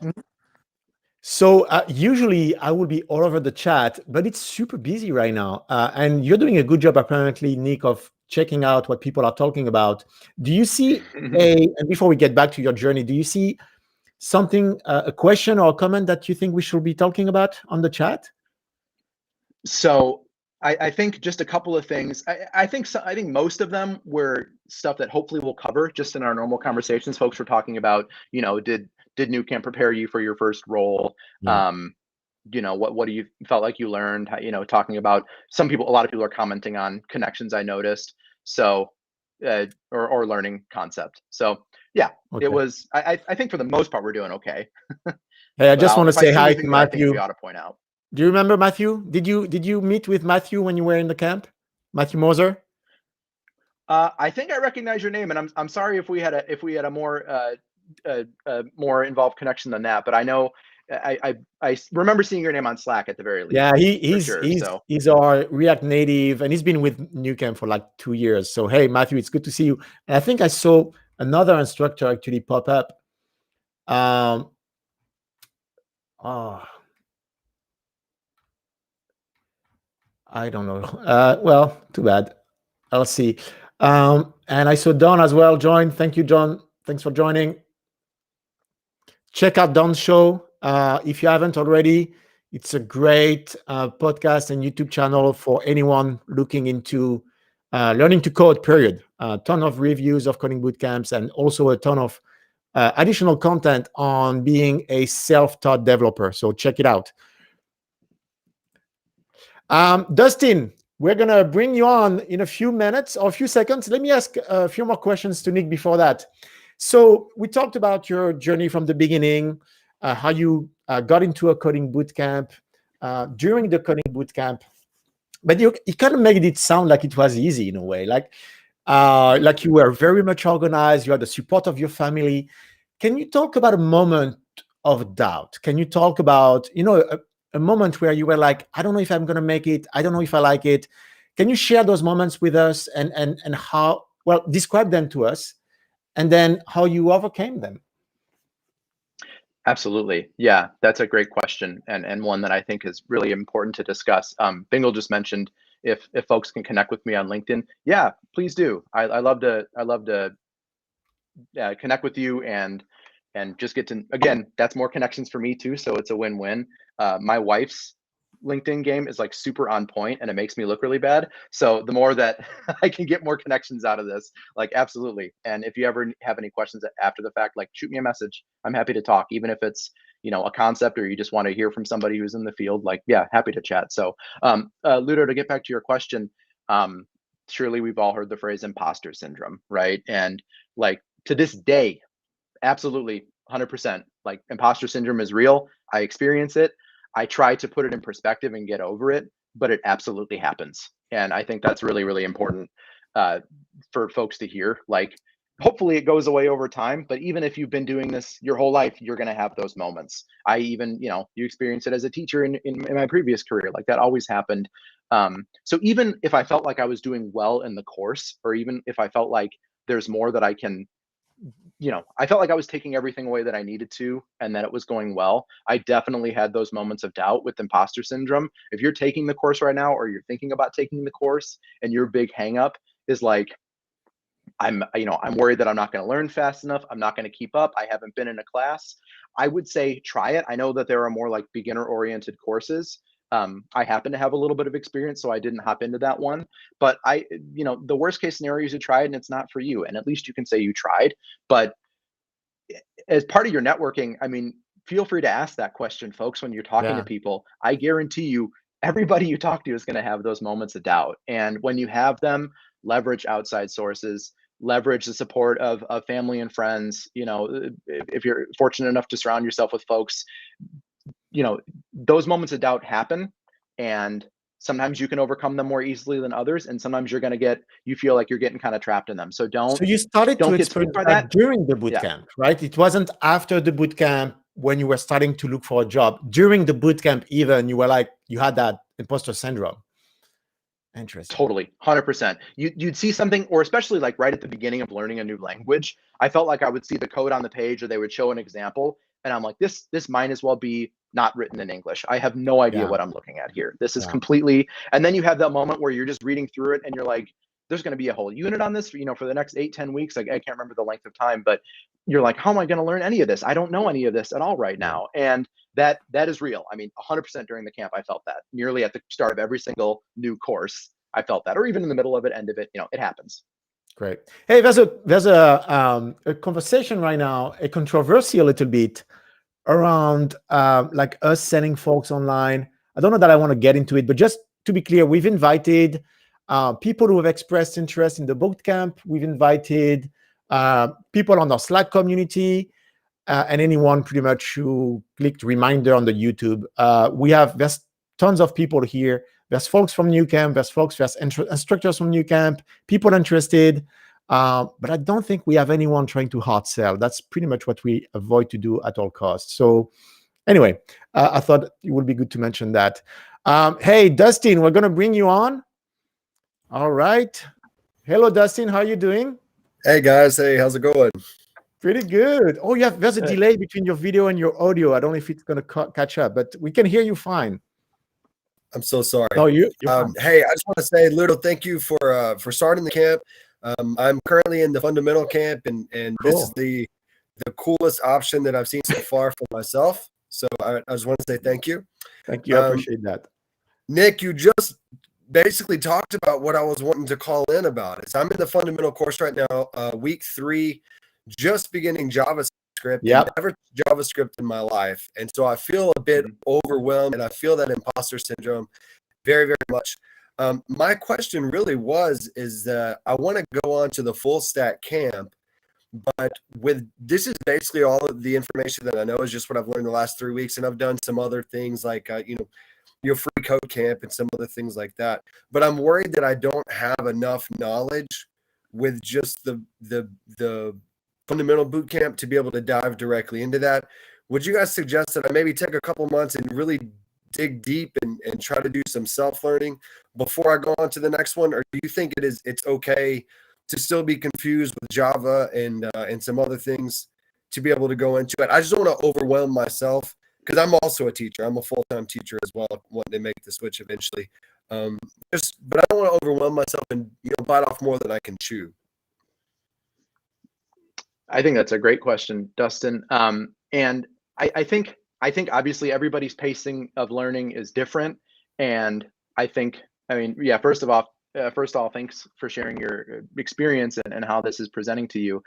So usually I will be all over the chat, but it's super busy right now. And you're doing a good job, apparently, Nick, of checking out what people are talking about. Do you see and before we get back to your journey, do you see something, a question or a comment that you think we should be talking about on the chat? So I think just a couple of things. I think most of them were stuff that hopefully we'll cover just in our normal conversations. Folks were talking about, did Nucamp prepare you for your first role? Yeah. What do you felt like you learned? Talking about a lot of people are commenting on connections I noticed. So, or learning concept. So yeah, okay. It was, I think for the most part, we're doing okay. Hey, I But just want to if I say see hi to anything that I think we Matthew. ought to point out. Do you remember Matthew? Did you meet with Matthew when you were in the camp? Matthew Moser? I think I recognize your name, and I'm sorry if we had a more involved connection than that. But I know I remember seeing your name on Slack at the very least. Yeah, for sure. So he's our React Native, and he's been with Nucamp for like 2 years. So hey, Matthew, it's good to see you. And I think I saw another instructor actually pop up. Oh, I don't know. Well, too bad. I'll see. And I saw Don as well join. Thank you, John. Thanks for joining. Check out Don's show if you haven't already. It's a great podcast and YouTube channel for anyone looking into learning to code, period. A ton of reviews of coding bootcamps and also a ton of additional content on being a self-taught developer. So check it out. Dustin, we're going to bring you on in a few minutes or a few seconds. Let me ask a few more questions to Nick before that. So we talked about your journey from the beginning, how you got into a coding bootcamp, during the coding bootcamp, but you kind of made it sound like it was easy in a way, like you were very much organized, you had the support of your family. Can you talk about a moment of doubt? Can you talk about, a moment where you were like, I don't know if I'm going to make it. I don't know if I like it. Can you share those moments with us and how, well, describe them to us and then how you overcame them? Absolutely. Yeah, that's a great question and one that I think is really important to discuss. Bingle just mentioned if folks can connect with me on LinkedIn, yeah, please do. I love to connect with you and just get to, again, that's more connections for me too. So it's a win-win. My wife's LinkedIn game is like super on point and it makes me look really bad. So the more that I can get more connections out of this, like absolutely. And if you ever have any questions after the fact, like shoot me a message. I'm happy to talk, even if it's, a concept or you just want to hear from somebody who's in the field, like, yeah, happy to chat. So Ludo, to get back to your question, surely we've all heard the phrase imposter syndrome, right? And like to this day, absolutely 100%, like imposter syndrome is real. I experience it. I try to put it in perspective and get over it, but it absolutely happens. And I think that's really, really important for folks to hear. Like, hopefully it goes away over time, but even if you've been doing this your whole life, you're going to have those moments. I even, you experience it as a teacher in my previous career, like that always happened. So even if I felt like I was doing well in the course, or even if I felt like there's more that I can, I felt like I was taking everything away that I needed to and that it was going well. I definitely had those moments of doubt with imposter syndrome. If you're taking the course right now, or you're thinking about taking the course and your big hang up is like, I'm worried that I'm not going to learn fast enough. I'm not going to keep up. I haven't been in a class. I would say try it. I know that there are more like beginner oriented courses. I happen to have a little bit of experience, so I didn't hop into that one. But the worst case scenario is you tried and it's not for you. And at least you can say you tried. But as part of your networking, I mean, feel free to ask that question, folks, when you're talking to people. I guarantee you, everybody you talk to is going to have those moments of doubt. And when you have them, leverage outside sources, leverage the support of family and friends. If you're fortunate enough to surround yourself with folks, those moments of doubt happen, and sometimes you can overcome them more easily than others, and sometimes you feel like you're getting kind of trapped in them. So So you started to get spooked experience by that that during the bootcamp, right? It wasn't after the bootcamp when you were starting to look for a job. During the bootcamp, even you were like, you had that imposter syndrome. Interesting. Totally, 100%. You'd see something, or especially like right at the beginning of learning a new language, I felt like I would see the code on the page, or they would show an example, and I'm like, this might as well be not written in English. I have no idea what I'm looking at here. This is completely. And then you have that moment where you're just reading through it, and you're like, there's going to be a whole unit on this, for the next 8-10 weeks. Like, I can't remember the length of time, but you're like, how am I going to learn any of this? I don't know any of this at all right now. And that is real. I mean, 100% during the camp, I felt that. Nearly at the start of every single new course, I felt that, or even in the middle of it, end of it, it happens. Great. Hey, there's a conversation right now, a controversy a little bit around like us sending folks online. I don't know that I want to get into it, but just to be clear, we've invited people who have expressed interest in the bootcamp. We've invited people on our Slack community. and anyone pretty much who clicked reminder on the YouTube. There's tons of people here. There's folks from Nucamp, there's instructors from Nucamp, people interested. But I don't think we have anyone trying to hard sell. That's pretty much what we avoid to do at all costs. So anyway, I thought it would be good to mention that. Hey, Dustin, we're going to bring you on. All right. Hello, Dustin. How are you doing? Hey, guys. Hey, how's it going? Pretty good. Oh, yeah, there's a delay between your video and your audio. I don't know if it's going to catch up, but we can hear you fine. I'm so sorry. No, you're hey, I just want to say, Ludo, thank you for starting the camp. I'm currently in the fundamental camp, and Cool. This is the coolest option that I've seen so far for myself. So I just want to say thank you. Thank you. I appreciate that. Nick, you just basically talked about what I was wanting to call in about. I'm in the fundamental course right now, week 3, just beginning JavaScript. Yep. Never JavaScript in my life, and so I feel a bit overwhelmed, and I feel that imposter syndrome very, very much. My question really is that I want to go on to the full stack camp, but this is basically all of the information that I know is just what I've learned the last 3 weeks, and I've done some other things like your free code camp and some other things like that. But I'm worried that I don't have enough knowledge with just the fundamental boot camp to be able to dive directly into that. Would you guys suggest that I maybe take a couple months and really dig deep and try to do some self-learning before I go on to the next one? Or do you think it's okay to still be confused with Java and some other things to be able to go into it? I just don't want to overwhelm myself, because I'm also a teacher. I'm a full-time teacher as well, wanting to make the switch eventually. But I don't want to overwhelm myself and bite off more than I can chew. I think that's a great question, Dustin. And I think obviously everybody's pacing of learning is different. And first of all, thanks for sharing your experience and how this is presenting to you.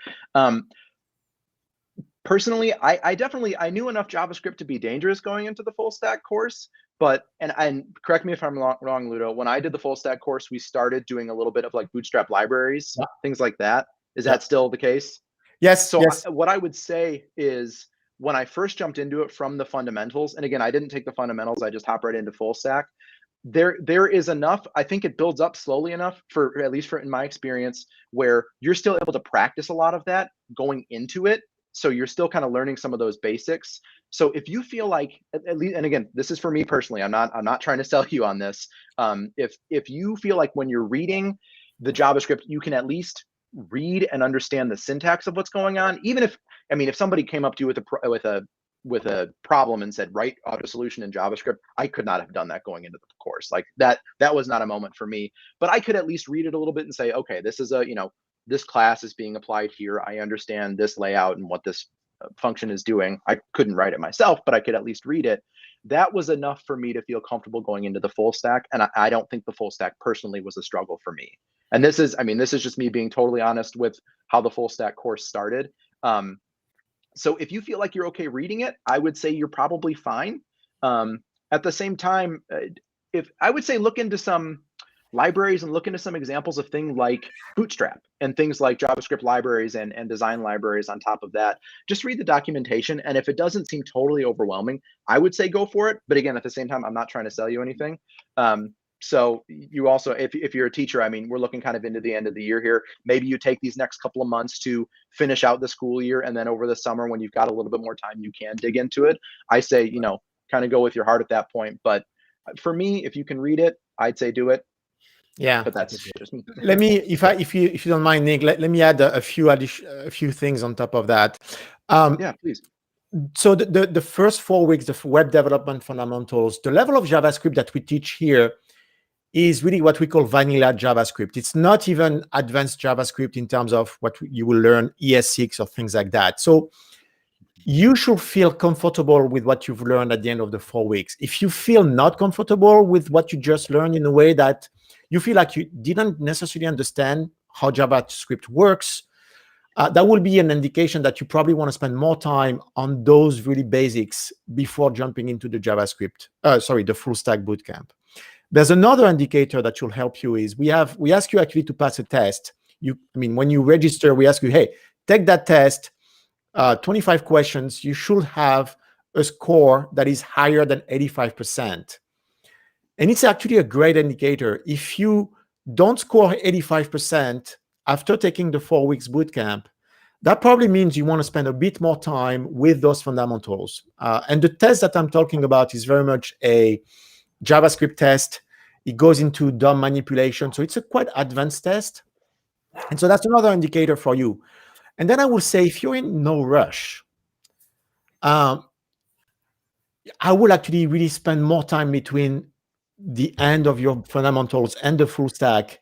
Personally, I knew enough JavaScript to be dangerous going into the full stack course, but, and correct me if I'm wrong, Ludo, when I did the full stack course, we started doing a little bit of like bootstrap libraries, things like that. Is that still the case? Yes. So yes. what I would say is, when I first jumped into it from the fundamentals, and again, I didn't take the fundamentals, I just hopped right into full stack. There is enough, I think it builds up slowly enough, for at least in my experience, where you're still able to practice a lot of that going into it. So you're still kind of learning some of those basics. So if you feel like, at least, and again, this is for me personally, I'm not trying to sell you on this. If you feel like when you're reading the JavaScript, you can at least read and understand the syntax of what's going on, even if somebody came up to you with a problem and said, write auto solution in JavaScript, I could not have done that going into the course. Like that was not a moment for me, but I could at least read it a little bit and say, okay, this is this class is being applied here. I understand this layout and what this function is doing. I couldn't write it myself, but I could at least read it. That was enough for me to feel comfortable going into the full stack. And I don't think the full stack personally was a struggle for me. And this is just me being totally honest with how the full stack course started. So if you feel like you're okay reading it, I would say you're probably fine. At the same time, if I would say look into some libraries and look into some examples of things like Bootstrap and things like JavaScript libraries and design libraries on top of that. Just read the documentation. And if it doesn't seem totally overwhelming, I would say go for it. But again, at the same time, I'm not trying to sell you anything. So you also, if you're a teacher, we're looking kind of into the end of the year here. Maybe you take these next couple of months to finish out the school year. And then over the summer, when you've got a little bit more time, you can dig into it. I say, kind of go with your heart at that point. But for me, if you can read it, I'd say do it. Yeah, but that's just me. Let me, if you don't mind, Nick, let me add a few things on top of that. Yeah, please. So the first 4 weeks of web development fundamentals, the level of JavaScript that we teach here is really what we call vanilla JavaScript. It's not even advanced JavaScript in terms of what you will learn ES6 or things like that. So you should feel comfortable with what you've learned at the end of the 4 weeks. If you feel not comfortable with what you just learned in a way that you feel like you didn't necessarily understand how JavaScript works, that will be an indication that you probably want to spend more time on those really basics before jumping into the the full stack bootcamp. There's another indicator that will help you is we ask you actually to pass a test. When you register, we ask you, hey, take that test. 25 questions, you should have a score that is higher than 85%. And it's actually a great indicator. If you don't score 85% after taking the 4 weeks bootcamp, that probably means you want to spend a bit more time with those fundamentals. And the test that I'm talking about is very much a JavaScript test. It goes into DOM manipulation. So it's a quite advanced test. And so that's another indicator for you. And then I will say, if you're in no rush, I will actually really spend more time between the end of your fundamentals and the full stack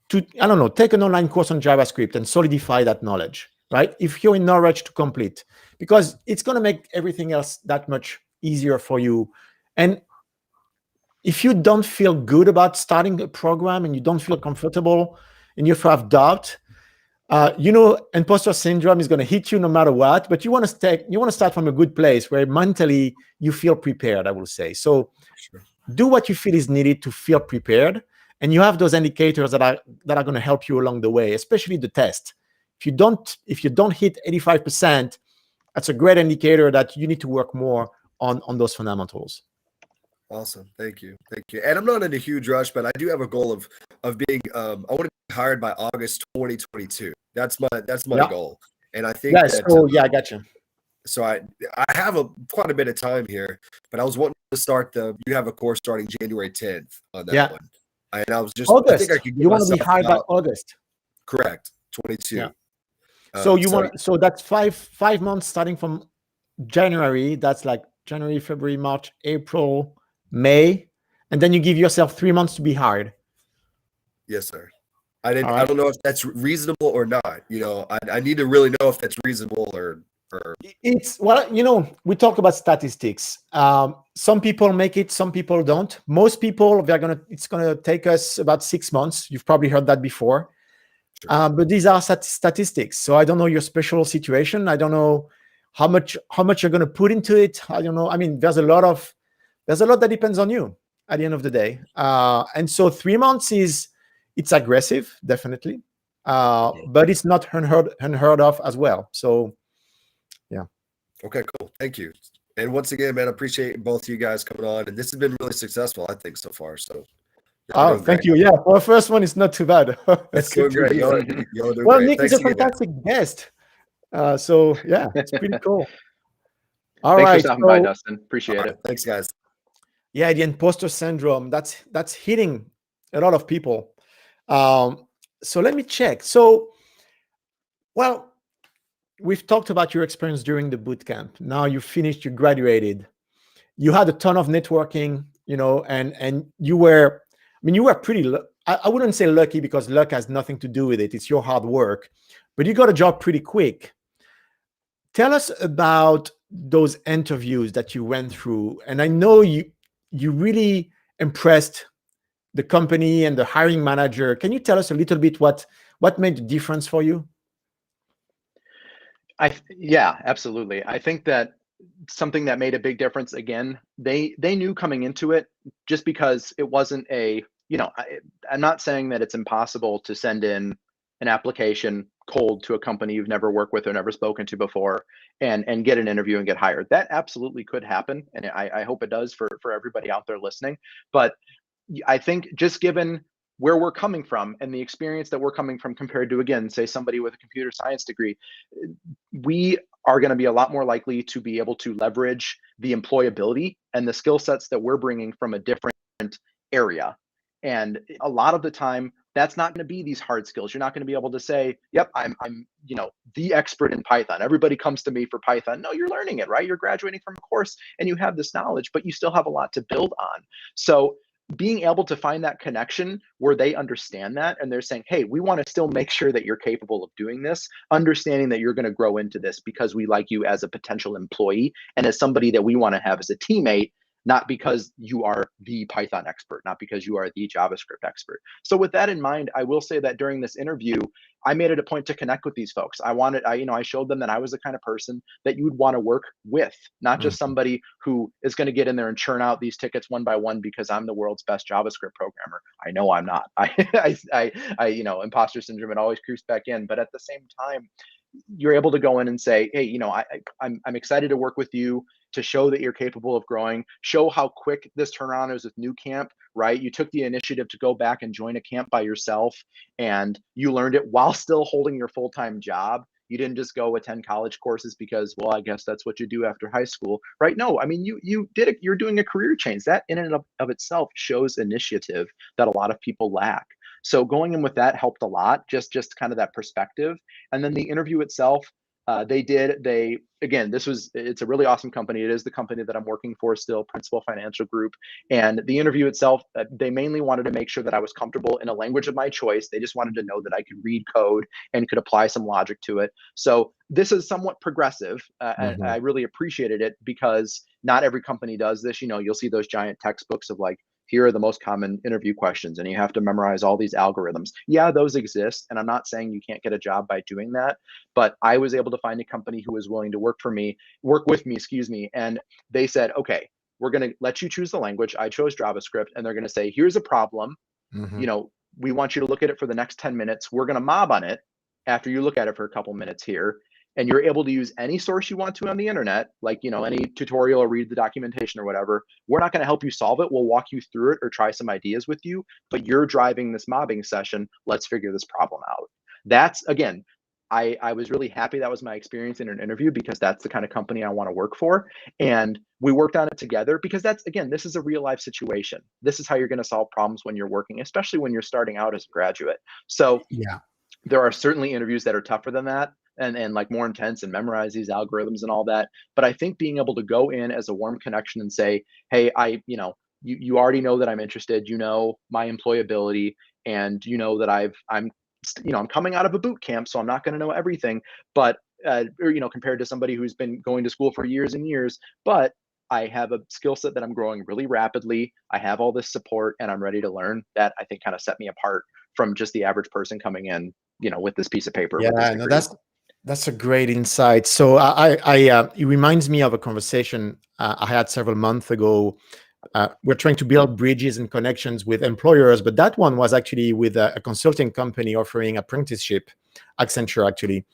to, I don't know, take an online course on JavaScript and solidify that knowledge, right? If you're in no rush to complete, because it's going to make everything else that much easier for you. And if you don't feel good about starting a program and you don't feel comfortable and you have doubt, imposter syndrome is going to hit you no matter what, but you want to start from a good place where mentally you feel prepared, I will say. So do what you feel is needed to feel prepared. And you have those indicators that are going to help you along the way, especially the test. If you don't hit 85%, that's a great indicator that you need to work more on those fundamentals. Awesome. Thank you. And I'm not in a huge rush, but I do have a goal of being I want to be hired by August 2022. That's my goal. And I think I got you. So I have quite a bit of time here, but I was wanting to start you have a course starting January 10th on that one. And I was just August. I think I could you want to be hired by August. Correct. 22. Yeah. So that's five months starting from January. That's like January, February, March, April, May, and then you give yourself 3 months to be hired. Yes, sir. I don't know if that's reasonable or not. I need to really know if that's reasonable or it's, we talk about statistics. Some people make it, some people don't. Most people, it's gonna take us about 6 months. You've probably heard that before. Sure. But these are statistics. So I don't know your special situation. I don't know how much you're gonna put into it. I don't know. I mean, there's a lot that depends on you at the end of the day. And so 3 months it's aggressive, definitely. But it's not unheard of as well. So yeah. Okay, cool. Thank you. And once again, man, I appreciate both of you guys coming on. And this has been really successful, I think, so far. So thank you. Yeah, for the first one, it's not too bad. That's doing great. Y'all doing well, great. Nick is a fantastic guest. So yeah, it's pretty cool. All Thanks right. for stopping by, Dustin. Appreciate it. Thanks, guys. Yeah, the imposter syndrome, that's hitting a lot of people. So let me check. So, well, we've talked about your experience during the bootcamp. Now you finished, you graduated. You had a ton of networking, and you were pretty, I wouldn't say lucky, because luck has nothing to do with it. It's your hard work, but you got a job pretty quick. Tell us about those interviews that you went through. And I know you really impressed the company and the hiring manager. Can you tell us a little bit what made the difference for you? Yeah, absolutely. I think that something that made a big difference, again, they knew coming into it, just because it wasn't I'm not saying that it's impossible to send in an application cold to a company you've never worked with or never spoken to before and get an interview and get hired. That absolutely could happen. And I hope it does for everybody out there listening. But I think just given where we're coming from and the experience that we're coming from compared to, again, say somebody with a computer science degree, we are going to be a lot more likely to be able to leverage the employability and the skill sets that we're bringing from a different area. And a lot of the time, that's not going to be these hard skills. You're not going to be able to say, yep, I'm the expert in Python. Everybody comes to me for Python. No, you're learning it, right? You're graduating from a course and you have this knowledge, but you still have a lot to build on. So being able to find that connection where they understand that and they're saying, hey, we want to still make sure that you're capable of doing this, understanding that you're going to grow into this because we like you as a potential employee and as somebody that we want to have as a teammate, not because you are the Python expert, not because you are the JavaScript expert. So with that in mind, I will say that during this interview, I made it a point to connect with these folks. I showed them that I was the kind of person that you would want to work with, not just somebody who is going to get in there and churn out these tickets one by one because I'm the world's best JavaScript programmer. I know I'm not. Imposter syndrome, it always creeps back in. But at the same time, you're able to go in and say, hey, I'm excited to work with you to show that you're capable of growing, show how quick this turnaround is with Nucamp, right? You took the initiative to go back and join a camp by yourself, and you learned it while still holding your full-time job. You didn't just go attend college courses because, well, I guess that's what you do after high school, right? No, I mean, you did it. You're doing a career change. That in and of itself shows initiative that a lot of people lack. So going in with that helped a lot, just kind of that perspective. And then the interview itself, it's a really awesome company. It is the company that I'm working for still, Principal Financial Group. And the interview itself, they mainly wanted to make sure that I was comfortable in a language of my choice. They just wanted to know that I could read code and could apply some logic to it. So this is somewhat progressive. And I really appreciated it because not every company does this. You'll see those giant textbooks of like, here are the most common interview questions, and you have to memorize all these algorithms. Yeah, those exist. And I'm not saying you can't get a job by doing that, but I was able to find a company who was willing to work with me, and they said, okay, we're going to let you choose the language. I chose JavaScript, and they're going to say, here's a problem. We want you to look at it for the next 10 minutes. We're going to mob on it after you look at it for a couple minutes here. And you're able to use any source you want to on the internet, like, any tutorial or read the documentation or whatever. We're not going to help you solve it. We'll walk you through it or try some ideas with you, but you're driving this mobbing session. Let's figure this problem out. That's, again, I was really happy that was my experience in an interview, because that's the kind of company I want to work for. And we worked on it together because this is a real life situation. This is how you're going to solve problems when you're working, especially when you're starting out as a graduate. So Yeah. There are certainly interviews that are tougher than that, and like more intense and memorize these algorithms and all that. But I think being able to go in as a warm connection and say, hey, you already know that I'm interested, my employability, and that I'm coming out of a boot camp, so I'm not going to know everything, but compared to somebody who's been going to school for years and years, but I have a skill set that I'm growing really rapidly. I have all this support and I'm ready to learn. That I think kind of set me apart from just the average person coming in, with this piece of paper. Yeah, with this no, degree. that's a great insight. So it reminds me of a conversation I had several months ago. We're trying to build bridges and connections with employers, but that one was actually with a consulting company offering apprenticeship, Accenture actually.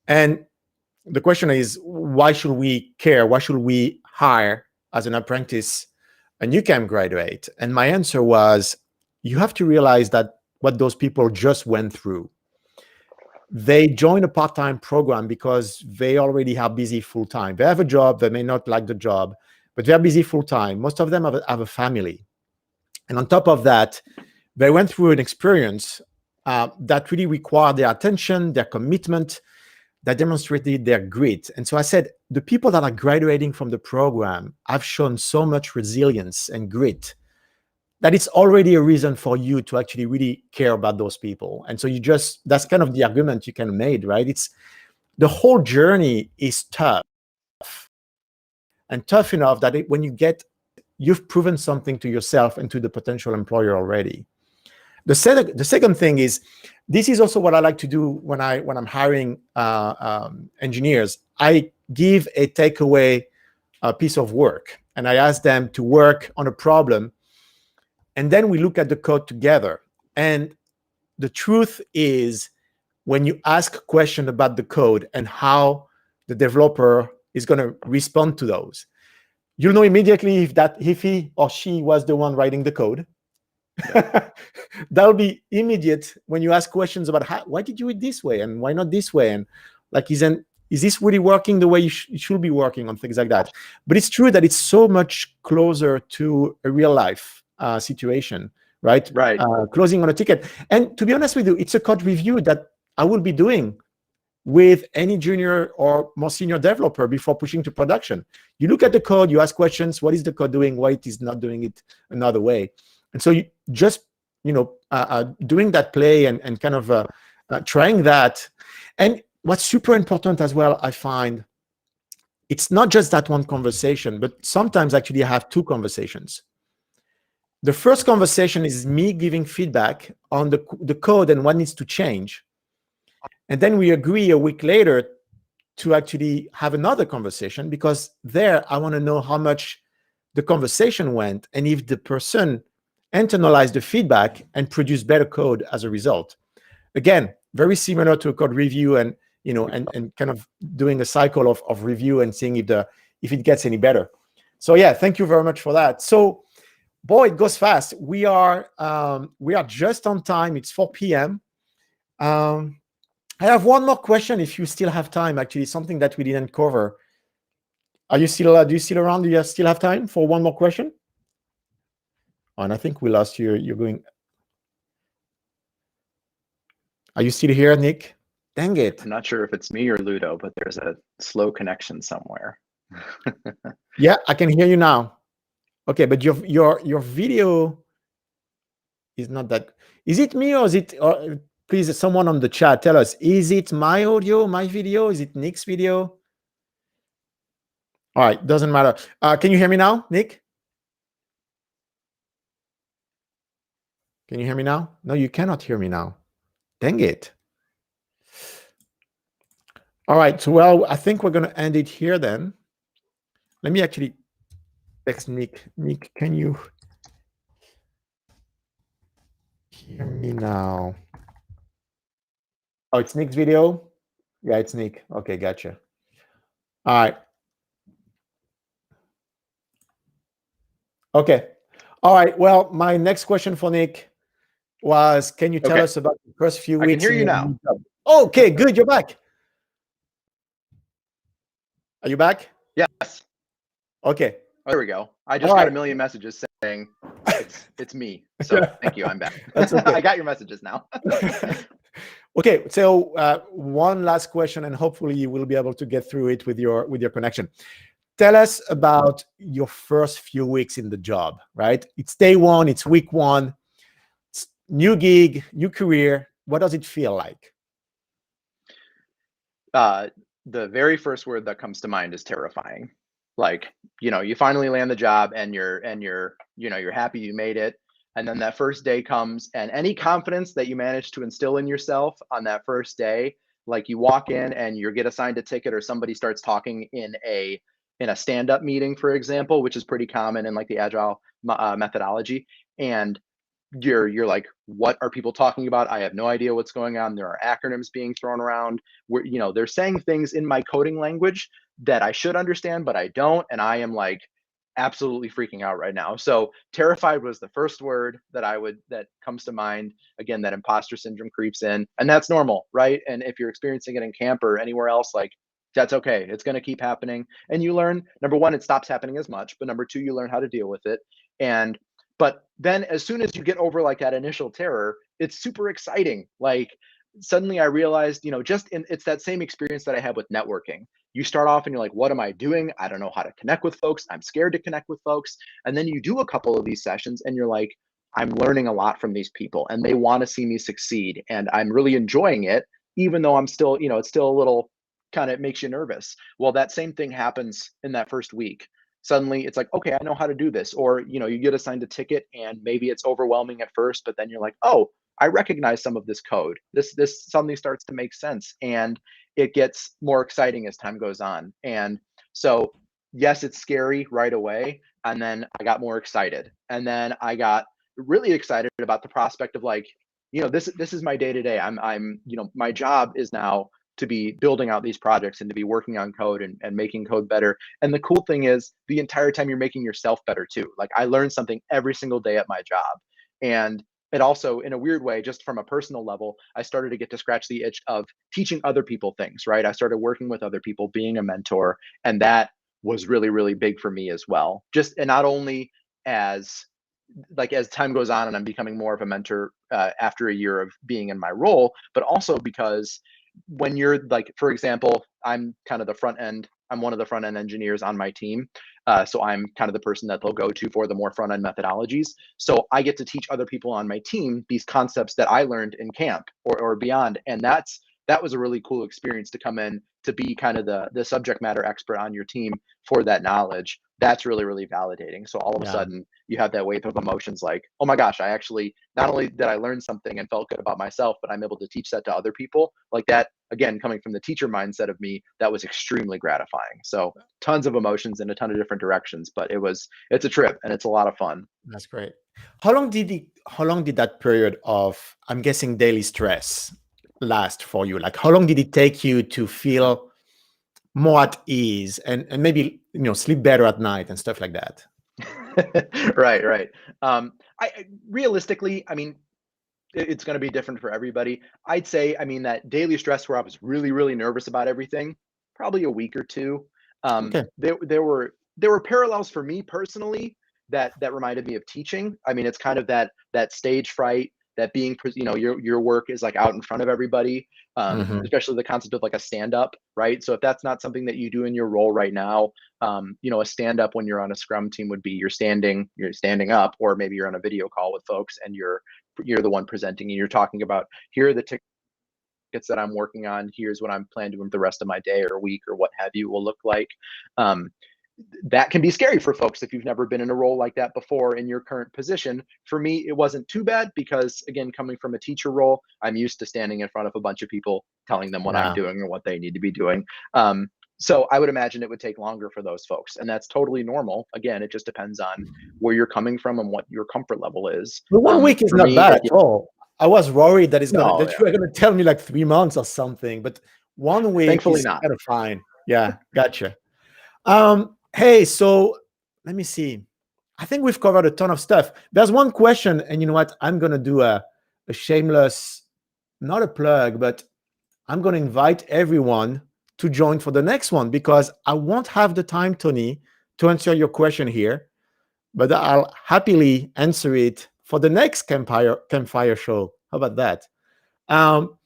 And the question is, why should we care? Why should we hire as an apprentice a Nucamp graduate? And my answer was, you have to realize that what those people just went through. They join a part-time program because they already have busy full-time. They have a job, they may not like the job, but they're busy full-time. Most of them have a family. And on top of that, they went through an experience that really required their attention, their commitment, that demonstrated their grit. And so I said, the people that are graduating from the program have shown so much resilience and grit that it's already a reason for you to actually really care about those people. And so that's kind of the argument you can make, right? It's the whole journey is tough, and tough enough that when you've proven something to yourself and to the potential employer already. The second thing is, this is also what I like to do when I'm hiring engineers. I give a takeaway piece of work, and I ask them to work on a problem, and then we look at the code together. And the truth is, when you ask a question about the code and how the developer is going to respond to those, you'll know immediately if he or she was the one writing the code. That'll be immediate when you ask questions about why did you do it this way and why not this way, and like, is this really working the way you should be working on things like that. But it's true that it's so much closer to a real life situation, right? Right. Closing on a ticket. And to be honest with you, it's a code review that I will be doing with any junior or more senior developer before pushing to production. You look at the code, you ask questions: what is the code doing? Why it is not doing it another way? And so you just, doing that play and kind of trying that. And what's super important as well, I find, it's not just that one conversation, but sometimes actually I have two conversations. The first conversation is me giving feedback on the code and what needs to change. And then we agree a week later to actually have another conversation, because there I want to know how much the conversation went and if the person internalize the feedback and produce better code as a result. Again, very similar to a code review. And and kind of doing a cycle of review and seeing if it gets any better. So yeah, thank you very much for that. So boy, it goes fast. We are just on time. It's 4 p.m. I have one more question if you still have time, actually, something that we didn't cover. Do you still around? Do you still have time for one more question? Oh, and I think we lost you. You're going. Are you still here, Nick? Dang it. I'm not sure if it's me or Ludo, but there's a slow connection somewhere. Yeah, I can hear you now. Okay, but your video is not that. Is it me or is it? Or please, someone on the chat, tell us. Is it my audio, my video? Is it Nick's video? All right, doesn't matter. Can you hear me now, Nick? Can you hear me now? No, you cannot hear me now. Dang it. All right, so well, I think we're going to end it here then. Let me actually text Nick. Nick, can you hear me now? Oh, it's Nick's video? Yeah, it's Nick. Okay, gotcha. All right. Okay. All right. Well, my next question for Nick was, can you tell us about the first few weeks? I can hear you now. Okay, good. You're back. Are you back? Yes. Okay. Oh, there we go. I just got a million messages saying it's me. So thank you. I'm back. That's okay. I got your messages now. Okay. So one last question, and hopefully you will be able to get through it with your connection. Tell us about your first few weeks in the job, right? It's day one, it's week one, it's new gig, new career. What does it feel like? The very first word that comes to mind is terrifying. Like, you finally land the job and you're happy you made it. And then that first day comes, and any confidence that you manage to instill in yourself on that first day, like you walk in and you get assigned a ticket, or somebody starts talking in a stand-up meeting, for example, which is pretty common in like the agile methodology. And you're like, what are people talking about? I have no idea what's going on. There are acronyms being thrown around where, they're saying things in my coding language that I should understand, but I don't. And I am like absolutely freaking out right now. So terrified was the first word that comes to mind. Again, that imposter syndrome creeps in, and that's normal, right? And if you're experiencing it in camp or anywhere else, like, that's okay. It's going to keep happening. And you learn, number one, it stops happening as much, but number two, you learn how to deal with it. But then as soon as you get over like that initial terror, it's super exciting. Like suddenly I realized, it's that same experience that I had with networking. You start off and you're like, what am I doing? I don't know how to connect with folks. I'm scared to connect with folks. And then you do a couple of these sessions and you're like, I'm learning a lot from these people and they want to see me succeed. And I'm really enjoying it, even though I'm still, it's still a little kind of makes you nervous. Well, that same thing happens in that first week. Suddenly it's like, okay, I know how to do this. Or, you get assigned a ticket and maybe it's overwhelming at first, but then you're like, oh, I recognize some of this code. This suddenly starts to make sense, and it gets more exciting as time goes on. And so, yes, it's scary right away. And then I got more excited. And then I got really excited about the prospect of like, this is my day to day. I'm my job is now to be building out these projects and to be working on code and making code better. And the cool thing is the entire time you're making yourself better too. Like I learned something every single day at my job. And it also, in a weird way, just from a personal level, I started to get to scratch the itch of teaching other people things, right? I started working with other people, being a mentor. And that was really, really big for me as well. And not only as time goes on and I'm becoming more of a mentor after a year of being in my role, but also because when you're like, for example, I'm kind of the front end. I'm one of the front end engineers on my team. So I'm kind of the person that they'll go to for the more front end methodologies. So I get to teach other people on my team these concepts that I learned in camp or beyond. And that was a really cool experience to come in to be kind of the subject matter expert on your team for that knowledge. That's really, really validating. So all of a sudden you have that wave of emotions like, oh my gosh, I actually, not only did I learn something and felt good about myself, but I'm able to teach that to other people. Like that, again, coming from the teacher mindset of me, that was extremely gratifying. So tons of emotions in a ton of different directions, but it's a trip and it's a lot of fun. That's great. How long did that period of, I'm guessing, daily stress last for you? Like, how long did it take you to feel more at ease and maybe, sleep better at night and stuff like that? Right. Realistically, I mean, it's going to be different for everybody. I'd say, I mean, that daily stress where I was really, really nervous about everything, probably a week or two. Okay. There were parallels for me personally that reminded me of teaching. I mean, it's kind of that stage fright, that being, your work is like out in front of everybody, Mhm. especially the concept of like a stand up, right? So if that's not something that you do in your role right now, a stand up when you're on a scrum team would be you're standing up, or maybe you're on a video call with folks and you're the one presenting and you're talking about, here are the tickets that I'm working on, here's what I'm planning to do the rest of my day or week or what have you will look like. um, that can be scary for folks if you've never been in a role like that before in your current position. For me, it wasn't too bad because, again, coming from a teacher role, I'm used to standing in front of a bunch of people telling them what I'm Yeah. doing or what they need to be doing. So I would imagine it would take longer for those folks, and that's totally normal. Again, it just depends on where you're coming from and what your comfort level is. But 1 week is For not me, bad at all. I was worried that no, you were gonna tell me like 3 months or something, but 1 week thankfully is not. kind of fine. Yeah, gotcha. Hey, so let me see. I think we've covered a ton of stuff. There's one question, and you know what? I'm gonna do a shameless, not a plug, but I'm gonna invite everyone to join for the next one because I won't have the time, Tony, to answer your question here, but I'll happily answer it for the next Campfire show. How about that? Um,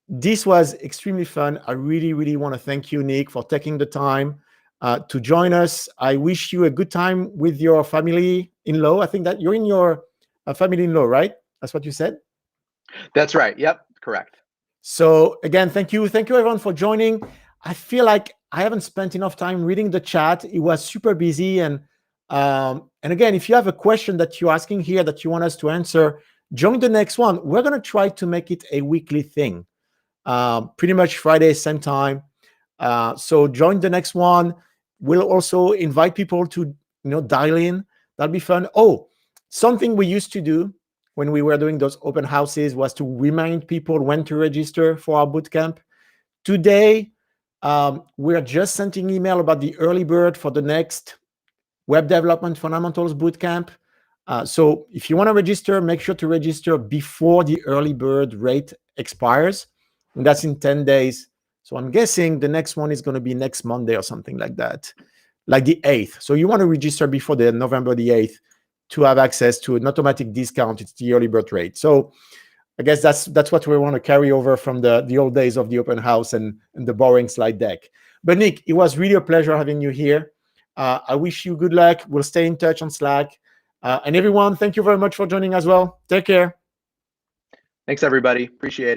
this was extremely fun. I really, really want to thank you, Nick, for taking the time to join us. I wish you a good time with your family-in-law. I think that you're in your family-in-law, right? That's what you said? That's right. Yep, correct. So again, thank you. Thank you everyone for joining. I feel like I haven't spent enough time reading the chat. It was super busy. And again, if you have a question that you're asking here that you want us to answer, join the next one. We're going to try to make it a weekly thing. Pretty much Friday, same time. So join the next one. We'll also invite people to dial in. That'll be fun. Oh, something we used to do when we were doing those open houses was to remind people when to register for our bootcamp. Today, we're just sending email about the early bird for the next Web Development Fundamentals Bootcamp. So if you want to register, make sure to register before the early bird rate expires. And that's in 10 days. So I'm guessing the next one is going to be next Monday or something like that, like the 8th. So you want to register before the November the 8th to have access to an automatic discount. It's the early bird rate. So I guess that's what we want to carry over from the old days of the open house and the boring slide deck. But Nick, it was really a pleasure having you here. I wish you good luck. We'll stay in touch on Slack. And everyone, thank you very much for joining as well. Take care. Thanks, everybody. Appreciate it.